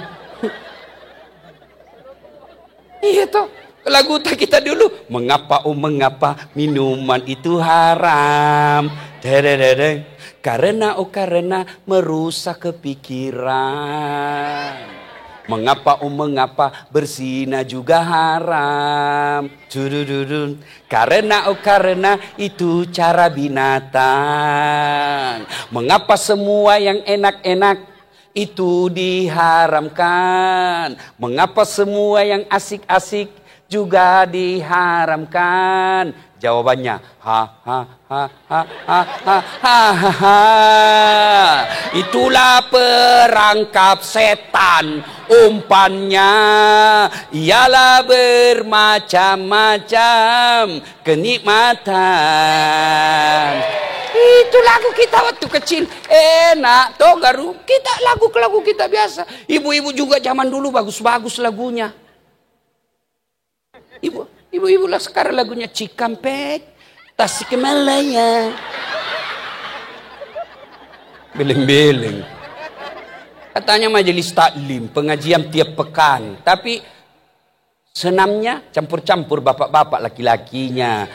Iya toh, lagu kita dulu. Mengapa oh mengapa minuman itu haram? Karena oh karena merusak kepikiran. Mengapa oh mengapa berzina juga haram? Karena oh karena itu cara binatang. Mengapa semua yang enak-enak itu diharamkan? Mengapa semua yang asik-asik juga diharamkan? Jawabannya ha ha ha ha ha ha ha ha. Itulah perangkap setan. Umpannya ialah bermacam-macam kenikmatan. Itu lagu kita waktu kecil. Enak toh garu. Kita lagu kita biasa. Ibu-ibu juga zaman dulu bagus-bagus lagunya. Ibu-ibu lah sekarang lagunya Cikampek, Tasikmalaya. Beleng-beleng. Katanya majelis taklim, pengajian tiap pekan. Tapi senamnya campur-campur bapak-bapak laki-lakinya.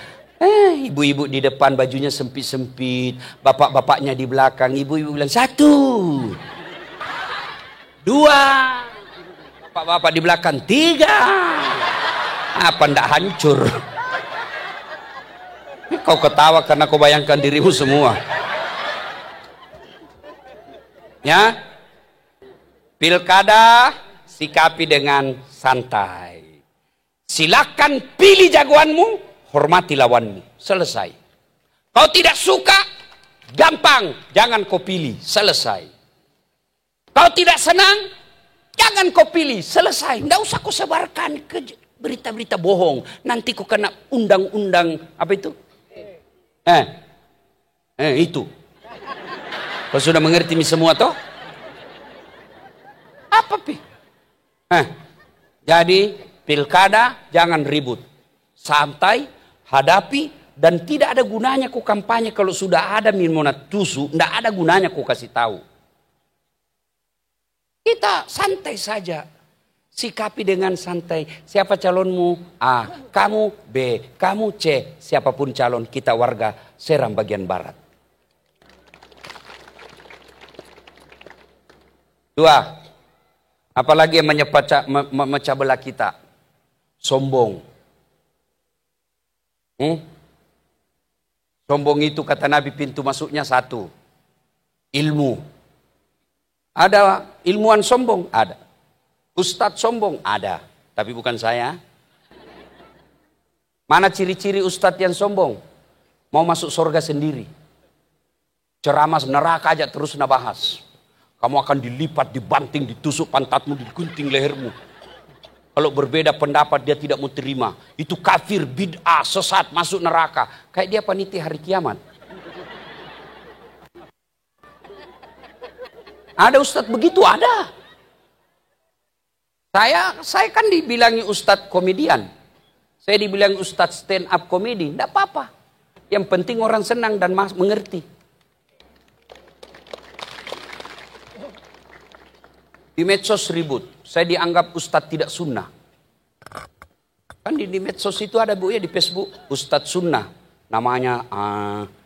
Ibu-ibu di depan bajunya sempit-sempit, bapak-bapaknya di belakang. Ibu-ibu bilang 1, 2, bapak-bapak di belakang 3. Apa ndak hancur? Kau ketawa karena kau bayangkan dirimu semua. Ya, pilkada sikapi dengan santai. Silakan pilih jagoanmu, hormati lawanmu. Selesai. Kau tidak suka, gampang, jangan kau pilih. Selesai. Kau tidak senang, jangan kau pilih. Selesai. Tidak usah kau sebarkan ke berita-berita bohong. Nanti kau kena undang-undang apa itu? Itu. Kau sudah mengerti semua toh? Apa pi? Jadi pilkada jangan ribut. Santai, hadapi, dan tidak ada gunanya kau kampanye kalau sudah ada minmonat tusu, tidak ada gunanya kau kasih tahu. Kita santai saja. Sikapi dengan santai. Siapa calonmu? A. Kamu B. Kamu C. Siapapun calon, kita warga Seram bagian barat. 2. Apalagi yang memecah belah kita? Sombong. Sombong itu kata Nabi pintu masuknya 1. Ilmu. Ada ilmuwan sombong? Ada. Ustadz sombong? Ada. Tapi bukan saya. Mana ciri-ciri ustadz yang sombong? Mau masuk surga sendiri. Ceramah neraka aja terus nabahas. Kamu akan dilipat, dibanting, ditusuk pantatmu, digunting lehermu. Kalau berbeda pendapat dia tidak mau terima. Itu kafir, bid'ah, sesat, masuk neraka. Kayak dia panitia hari kiamat. Ada ustadz begitu? Ada. Saya kan dibilangi ustadz komedian. Saya dibilang ustadz stand up komedi. Tidak apa-apa. Yang penting orang senang dan mengerti. Di medsos ribut. Saya dianggap ustadz tidak sunnah. Kan di medsos itu ada bu ya di Facebook. Ustadz sunnah. Namanya,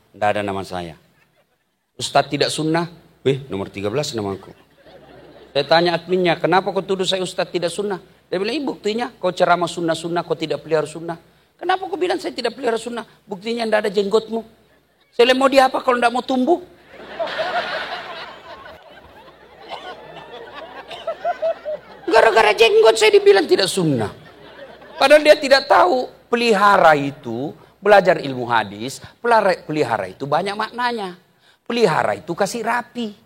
tidak ada nama saya. Ustadz tidak sunnah. Nomor 13 namaku. Saya tanya adminnya, kenapa kau tuduh saya ustadz tidak sunnah? Dia bilang, buktinya kau ceramah sunnah-sunnah, kau tidak pelihara sunnah. Kenapa kau bilang saya tidak pelihara sunnah? Buktinya tidak ada jenggotmu. Saya mau dia apa kalau tidak mau tumbuh? Gara-gara jenggot saya dibilang tidak sunnah. Padahal dia tidak tahu pelihara itu, belajar ilmu hadis, pelihara itu banyak maknanya. Pelihara itu kasih rapi.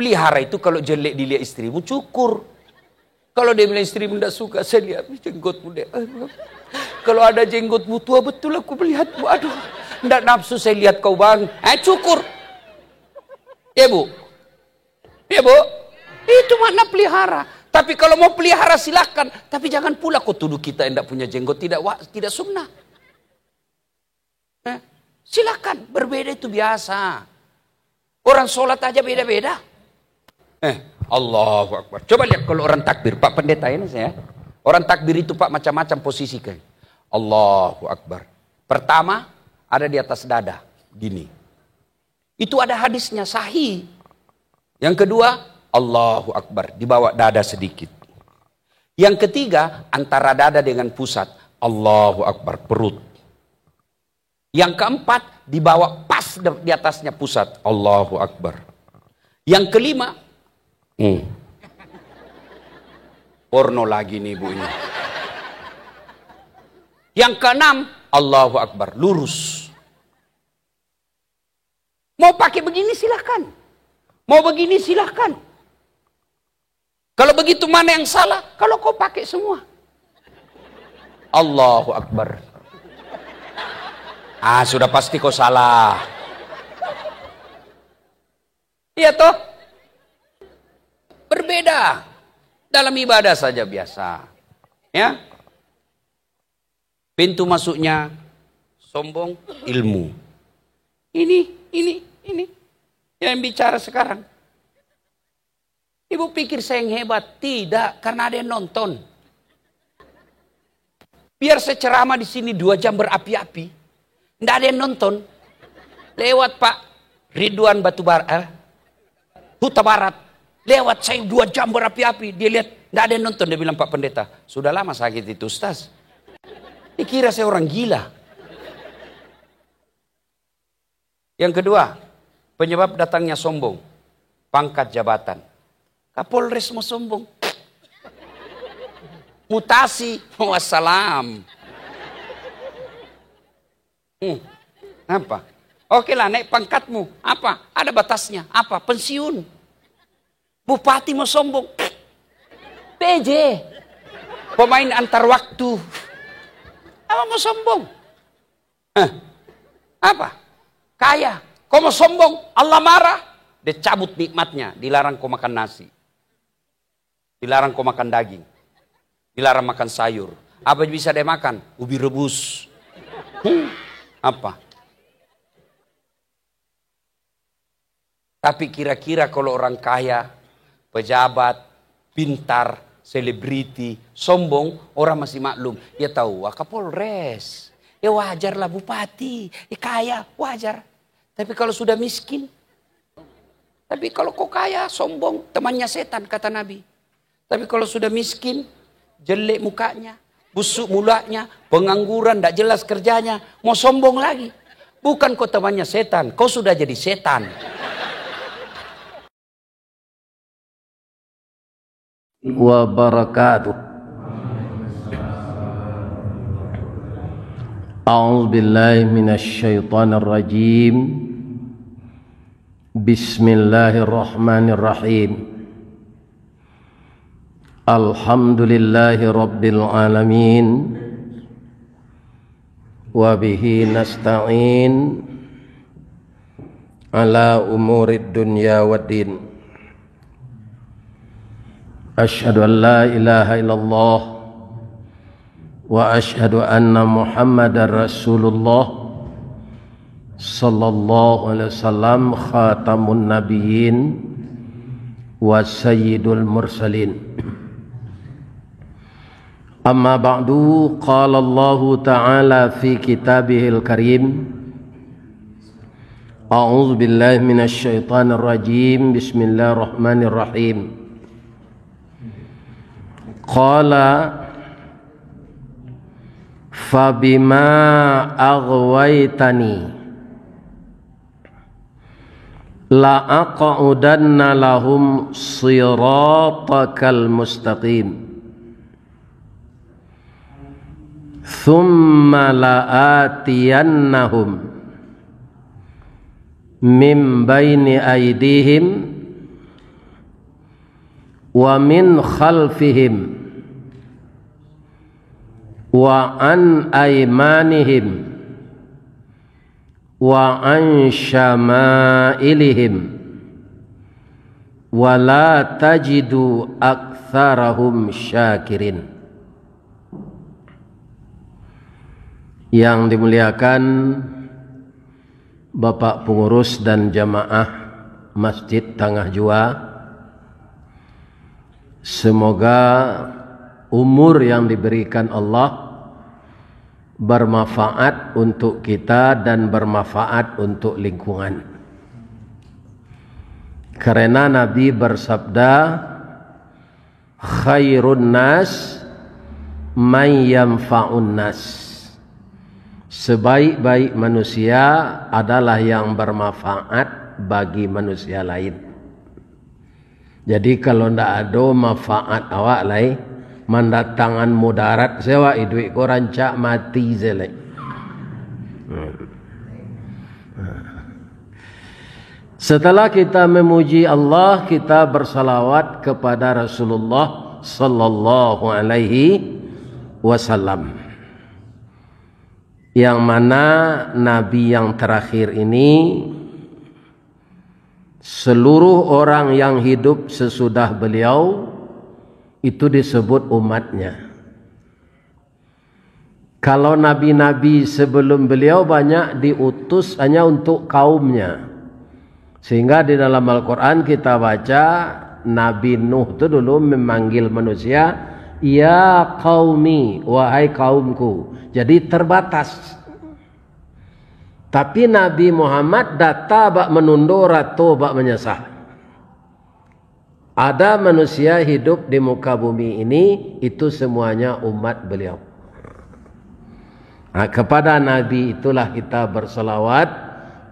Pelihara itu kalau jelek dilihat istrimu cukur. Kalau dia bilang istrimu tidak suka, saya lihat jenggotmu deh. Kalau ada jenggotmu tua betul aku melihatmu. Aduh, tidak nafsu saya lihat kau bang. Cukur. Ya bu. Ya bu. Itu makna pelihara. Tapi kalau mau pelihara silakan. Tapi jangan pula kau tuduh kita yang tidak punya jenggot. Tidak sunnah. Silakan. Berbeda itu biasa. Orang sholat aja beda-beda. Allahu Akbar. Coba lihat kalau orang takbir, Pak Pendeta ini saya. Orang takbir itu Pak macam-macam posisi kan. Allahu Akbar. Pertama ada di atas dada, gini. Itu ada hadisnya sahih. Yang kedua, Allahu Akbar, di bawah dada sedikit. Yang ketiga, antara dada dengan pusat, Allahu Akbar, perut. Yang keempat, di bawah pas di atasnya pusat, Allahu Akbar. Yang kelima, porno lagi nih ibu ini. Yang keenam, Allahu Akbar, lurus. Mau pakai begini silahkan. Mau begini silahkan. Kalau begitu mana yang salah? Kalau kau pakai semua. Allahu Akbar. Sudah pasti kau salah. Iya toh? Berbeda. Dalam ibadah saja biasa. Ya. Pintu masuknya sombong, ilmu. Ini. Yang bicara sekarang. Ibu pikir saya yang hebat. Tidak, karena ada yang nonton. Biar saya ceramah di sini 2 jam berapi-api. Tidak ada yang nonton. Lewat Pak Ridwan Huta Barat. Lewat saya 2 jam berapi-api. Dia lihat, tidak ada yang nonton. Dia bilang, Pak Pendeta, sudah lama sakit itu Ustaz. Dikira saya orang gila. Yang kedua, penyebab datangnya sombong. Pangkat jabatan. Kapolres mau sombong. Mutasi. Wassalam. Apa? Oke lah, naik pangkatmu. Apa? Ada batasnya. Apa? Pensiun. Bupati mau sombong. PJ. Pemain antar waktu. Apa mau sombong? Apa? Kaya. Kau mau sombong? Allah marah. Dia cabut nikmatnya. Dilarang kau makan nasi. Dilarang kau makan daging. Dilarang makan sayur. Apa bisa dia makan? Ubi rebus. Apa? Tapi kira-kira kalau orang kaya, pejabat, pintar, selebriti, sombong, orang masih maklum. Ya tahu, Kapolres. Ya wajarlah bupati. Ya kaya, wajar. Tapi kalau sudah miskin. Tapi kalau kau kaya, sombong, temannya setan, kata Nabi. Tapi kalau sudah miskin, jelek mukanya, busuk mulanya, pengangguran, tidak jelas kerjanya, mau sombong lagi. Bukan kau temannya setan, kau sudah jadi setan. Wabarakatuh. A'udzu billahi minasy syaithanir rajim. Bismillahirrahmanirrahim. Alhamdulillahi rabbil alamin. Wa bihi nasta'in ala umurid dunya waddin. أشهد أن لا إله إلا الله وأشهد أن محمدا رسول الله صلى الله عليه وسلم خاتم النبيين وسيد المرسلين أما بعد قال الله تعالى في كتابه الكريم أعوذ بالله من الشيطان الرجيم بسم الله الرحمن الرحيم قال فبما أغويتني لأقعدن لهم صراطك المستقيم ثم لآتينهم من بين أيديهم ومن خلفهم وعن أيمانهم وعن شمائلهم ولا تجد أكثرهم شاكرين. Yang dimuliakan Bapak pengurus dan jamaah Masjid Tangah Jua, semoga umur yang diberikan Allah bermanfaat untuk kita dan bermanfaat untuk lingkungan. Karena Nabi bersabda, khairun nas man yanfa'un nas. Sebaik-baik manusia adalah yang bermanfaat bagi manusia lain. Jadi kalau ndak ada manfaat awak lain, mendatangkan mudarat sewa duit ko rancak mati zelek. Setelah kita memuji Allah, kita bersalawat kepada Rasulullah sallallahu alaihi wasallam. Yang mana Nabi yang terakhir ini, seluruh orang yang hidup sesudah beliau itu disebut umatnya. Kalau nabi-nabi sebelum beliau banyak diutus hanya untuk kaumnya. Sehingga di dalam Al-Quran kita baca Nabi Nuh itu dulu memanggil manusia, ya qaumi, wahai kaumku. Jadi terbatas. Tapi Nabi Muhammad data bak menundur atau bak menyesah. Ada manusia hidup di muka bumi ini, itu semuanya umat beliau. Nah, kepada Nabi itulah kita bersalawat.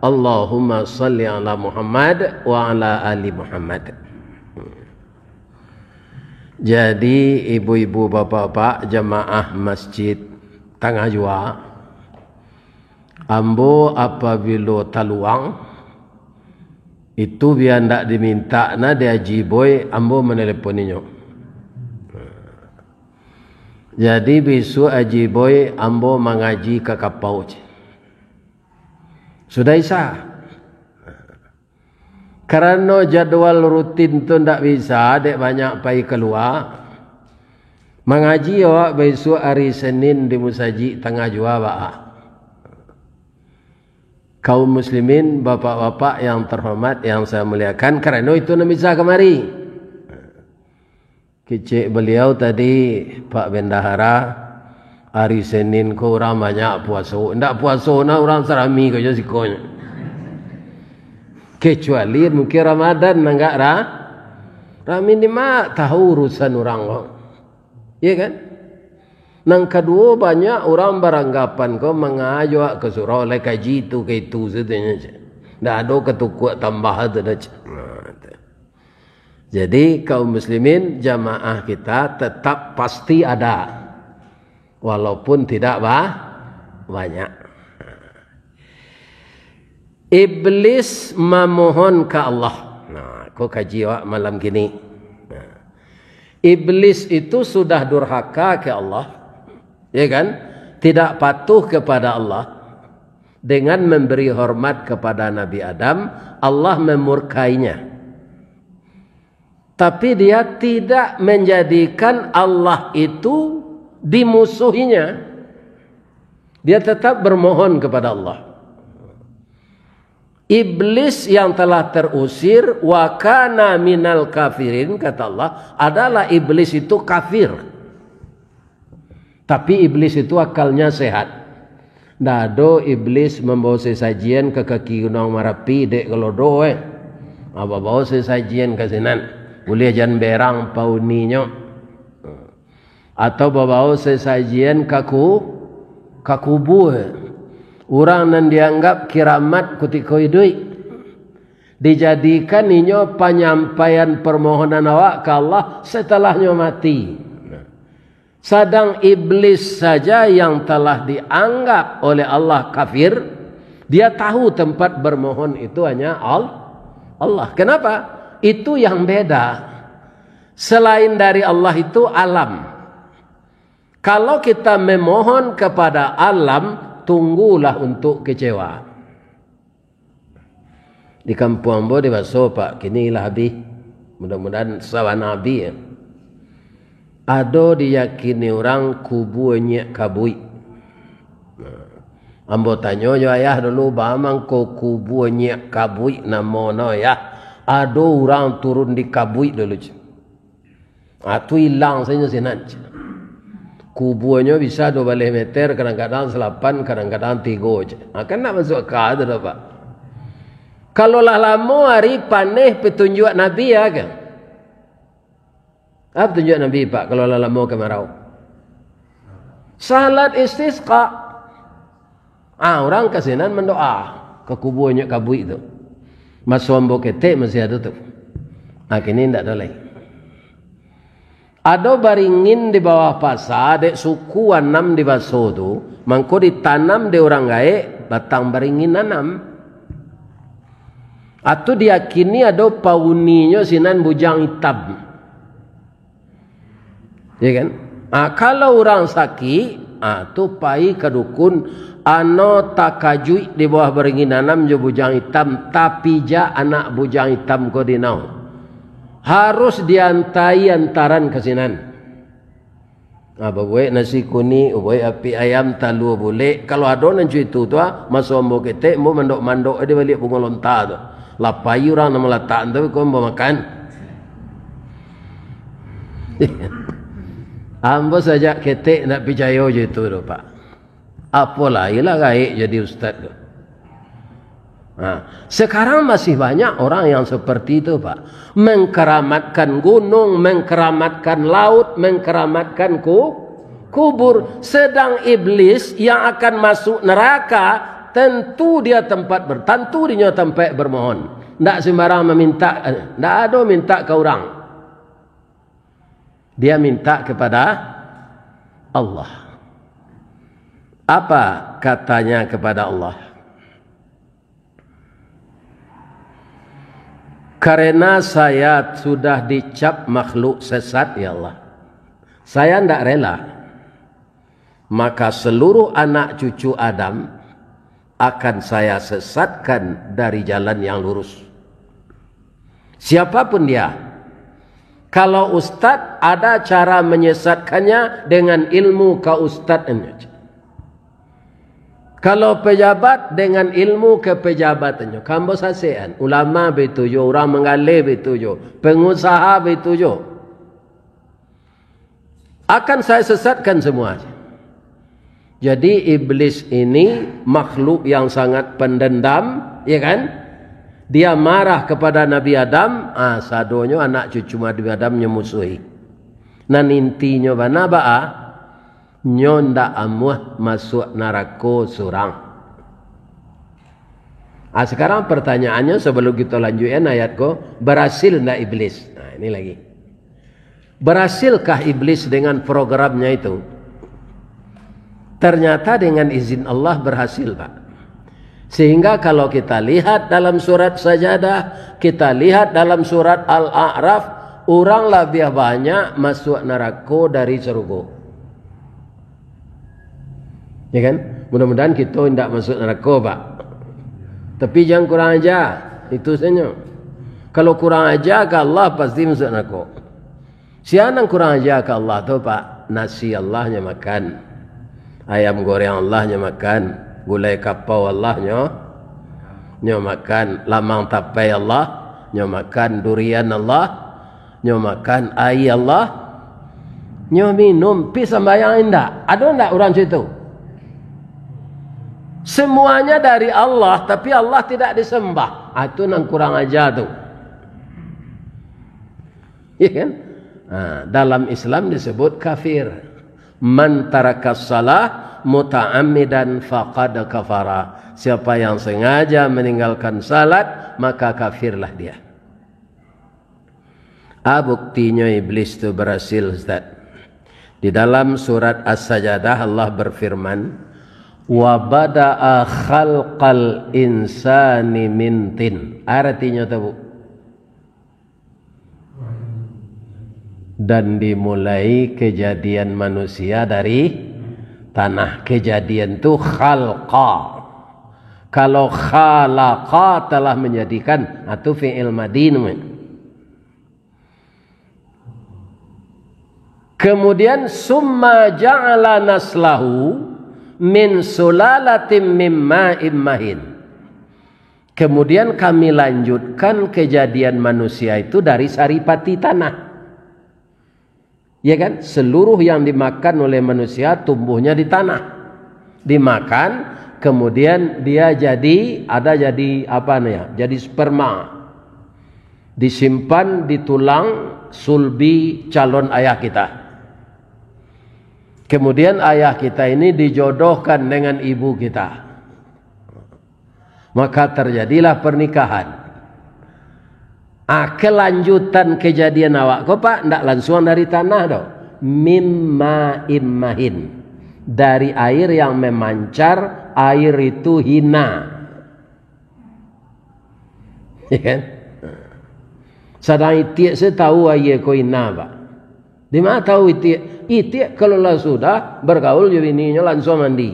Allahumma salli ala Muhammad wa ala ali Muhammad. Jadi ibu-ibu, bapak-bapak, jamaah Masjid Tangah Jua, ambo apabila taluang itu biar ndak diminta na dia jiboy, ambo meneleponinya. Jadi besok ajiboy ambo mengaji ke kapau. Sudah isa. Karena jadwal rutin tu ndak bisa, dek banyak pai keluar. Mengaji awak besok hari Senin di Musaji Tangah Jua ba'a. Kaum muslimin, bapak-bapak yang terhormat, yang saya muliakan, karena itu nak bisa kemari. Kecik beliau tadi, Pak Bendahara, hari Senin ko orang banyak puasa. Ndak puasa na orang serami ko je sikonya. Kecuali mungkin Ramadan enggak rami ni mak tahu urusan orang kok. Iya kan? Nang kedua banyak orang beranggapan kau mengajuk ke surau oleh kaji itu ke itu setanya. Ndak ada ketukuk tambah tu dah. Jadi kaum muslimin jamaah kita tetap pasti ada, walaupun tidak banyak. Iblis memohon ke Allah. Nah, kau kaji awak malam gini. Iblis itu sudah durhaka ke Allah, ya kan? Tidak patuh kepada Allah. Dengan memberi hormat kepada Nabi Adam, Allah memurkainya. Tapi dia tidak menjadikan Allah itu dimusuhinya. Dia tetap bermohon kepada Allah. Iblis yang telah terusir wa kana minal kafirin, kata Allah, adalah iblis itu kafir. Tapi iblis itu akalnya sehat. Dado iblis membawa sesajian ke kaki Gunung Merapi dek kelodo apa bawa sesajian ke sinan. Boleh jan berang pauninyo. Atau bawa sesajian ke kubu. Orang yang dianggap kiramat ketika hidup dijadikan inyo penyampaian permohonan awak ke Allah setelahnya mati. Sedang iblis saja yang telah dianggap oleh Allah kafir, dia tahu tempat bermohon itu hanya Allah. Kenapa? Itu yang beda. Selain dari Allah itu alam. Kalau kita memohon kepada alam, tunggulah untuk kecewa. Di kampung Ambo di Baso Pak, kini lah habis. Mudah-mudahan sawan Nabi ya. Ado diyakini orang kubunya kabui. Ambo tanya jo ayah dulu, bamang ko kubunya kabui namono ya. Ado orang turun di kabui dulu. Atu hilang saja sinan. Kubunya bisa 12 meter, kadang-kadang 8, kadang-kadang 3. Kan nak masuk ke ada Pak. Kalau lah lama hari paneh petunjuk Nabi ya kan? Apa petunjuk Nabi Pak kalau lah lama kemarau? Salat istisqa. Orang kasinan mendoa ke kubunya kabui itu. Masuk ambo ketek masih ada tu. Kini tidak ada lagi. Ada baringin di bawah pasar, dek suku anam di Baso tu, mangko ditanam di orang gaek, batang baringin nanam. Atau diyakini ada pauninya sinan bujang hitam. Ya kan? Kalau orang sakit, tu pai ke dukun, ano takajui di bawah baringin nanam jo bujang hitam, tapi ja anak bujang hitam ko dinau. Harus diantai antaran kesinan. Bawa nasi kuning, bawa api ayam talu boleh. Kalau ada nanti itu tu, masuk ambo ketek, mau mandok-mandok ada balik bunga lonta tu. Lapai orang nama letak tu, kau mau makan. Ambo saja ketek nak percaya je tu tu Pak. Apalah, ialah gaik jadi ustaz tu. Sekarang masih banyak orang yang seperti itu Pak, mengkeramatkan gunung, mengkeramatkan laut, mengkeramatkan kubur. Sedang iblis yang akan masuk neraka, tentu dia tempat bermohon. Tidak sembarang meminta, tidak ada minta ke orang. Dia minta kepada Allah. Apa katanya kepada Allah? Karena saya sudah dicap makhluk sesat ya Allah, saya tidak rela, maka seluruh anak cucu Adam akan saya sesatkan dari jalan yang lurus. Siapapun dia. Kalau ustaz ada cara menyesatkannya dengan ilmu keustadzannya. Kalau pejabat dengan ilmu kepejabatannya. Kambo sasean. Ulama betujo, orang mengalih betujo, pengusaha betujo. Akan saya sesatkan semua. Jadi iblis ini makhluk yang sangat pendendam, ya kan? Dia marah kepada Nabi Adam, sadonyo anak cucu Nabi Adam nyemusuhi. Nan intinya bana ba'a nyonda amuah masuk neraka surang. Sekarang pertanyaannya sebelum kita lanjutkan ayat ko, berhasil ndak iblis? Ini lagi. Berhasilkah iblis dengan programnya itu? Ternyata dengan izin Allah berhasil, Pak. Sehingga kalau kita lihat dalam surat Sajadah, kita lihat dalam surat Al-A'raf, orang lebih banyak masuk neraka dari surga. Ya kan? Mudah-mudahan kita tidak masuk neraka, Pak. Tapi jangan kurang ajar. Itu saja. Kalau kurang ajar ke Allah pasti masuk neraka. Siapa yang kurang ajar ke Allah tu pak? Nasi Allahnya makan, ayam goreng Allahnya makan, gulai kapau Allahnya makan, lamang tapai Allah nyo makan, durian Allah nyo makan, air Allah nyo minum, pi sembahyang indah. Ada enggak orang situ? Semuanya dari Allah, tapi Allah tidak disembah. Itu nang kurang ajar tu. Ya kan? Dalam Islam disebut kafir. Man tarakas salah muta'ammidan faqad kafara. Siapa yang sengaja meninggalkan salat, maka kafirlah dia. Buktinya iblis itu berhasil, Ustaz. Di dalam surat As-Sajdah Allah berfirman, wa bada'a khalqal insani min tin. Artinya tahu. Dan dimulai kejadian manusia dari tanah. Kejadian itu khalqa. Kalau khalaqa telah menjadikan, itu fi'il madin. Kemudian summa ja'ala naslahu min sulalatim mimma immahin. Kemudian kami lanjutkan kejadian manusia itu dari saripati tanah. Ya kan? Seluruh yang dimakan oleh manusia tumbuhnya di tanah. Dimakan, kemudian dia jadi apa namanya? Jadi sperma. Disimpan di tulang sulbi calon ayah kita. Kemudian ayah kita ini dijodohkan dengan ibu kita. Maka terjadilah pernikahan. Kelanjutan kejadian awak kau pak ndak langsung dari tanah dong. Mimma immahin, dari air yang memancar, air itu hina. Ya kan? Sedang itik saya tahu air kau hina pak. Di mana tahu itik? Itik kalau lah sudah bergaul jadi ininya langsung mandi.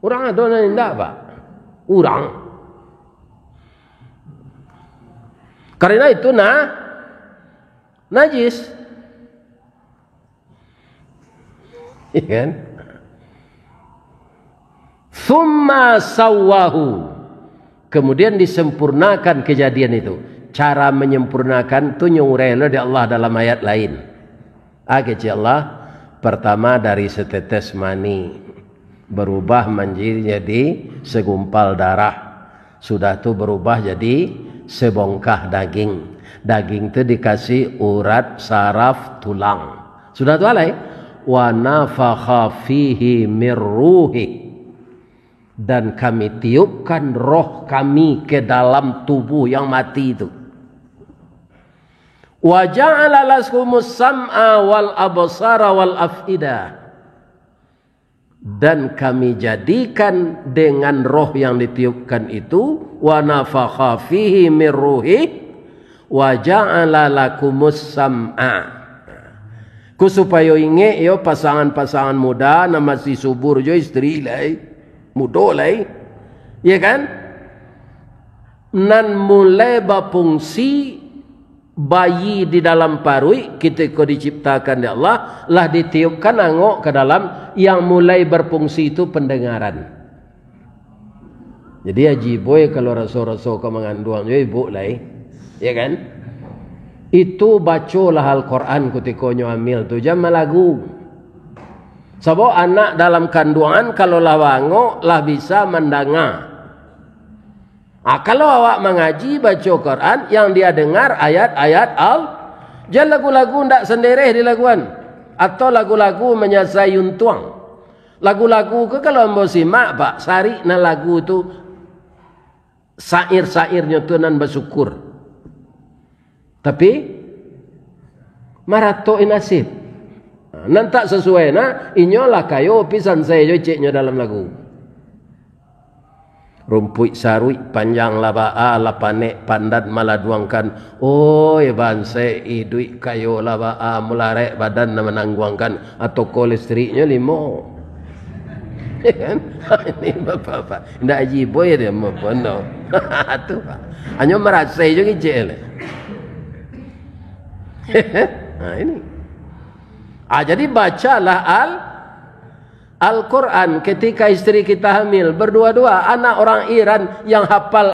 Orang ada yang tidak pak. Orang. Karena itu najis. Ya kan? Thumma sawwahu. Kemudian disempurnakan kejadian itu. Cara menyempurnakan itu nyurelo di Allah dalam ayat lain. Kecil Allah. Pertama dari setetes mani. Berubah menjadi segumpal darah. Sudah itu berubah jadi sebongkah daging. Daging itu dikasih urat, saraf, tulang. Sudah itu alai. Wa nafakha fihi mirruhi. Dan kami tiupkan roh kami ke dalam tubuh yang mati itu. Wa ja'ala lakumus sam'a wal absara wal af'idah. Dan kami jadikan dengan roh yang ditiupkan itu, wa nafakha fihi min ruhi wa ja'ala lakumus sam'a. Ku supaya inge yo pasangan-pasangan muda na masih subur jo istri lai, muda lai. Ya kan? Nan mulai berfungsi bayi di dalam parui ketika diciptakan oleh Allah lah ditiupkan angok ke dalam yang mulai berfungsi itu pendengaran. Jadi haji boy kalau rasul-rasul kau mengandung ibu lah, ya kan? Itu bacalah Al-Quran ketika nyo hamil tu jangan lagu. Sebab anak dalam kandungan kalau lah wangok lah bisa mendengar. Kalau awak mengaji baca Quran yang dia dengar ayat-ayat jangan lagu-lagu ndak sendiri di laguan atau lagu-lagu menyasai yuntuang. Lagu-lagu ke kalau mau simak pak sari na lagu tu sair-sairnya tu nan bersyukur. Tapi marato inasib. Nan tak sesuai na inyolah kayo pisan saya jo ceknya dalam lagu. Rumput sarui panjang laba lapanek pandat maladuangkan. Oh banse idui kayo laba mularek badan na menangguangkan atau kolesteriknya limo. kan? Ini bapak-bapak. Ndak ajibo ya dia mempono. Tu Pak. Hanya merasa juga ijel. Nah ini. Jadi bacalah Al-Quran ketika istri kita hamil. Berdua-dua anak orang Iran yang hafal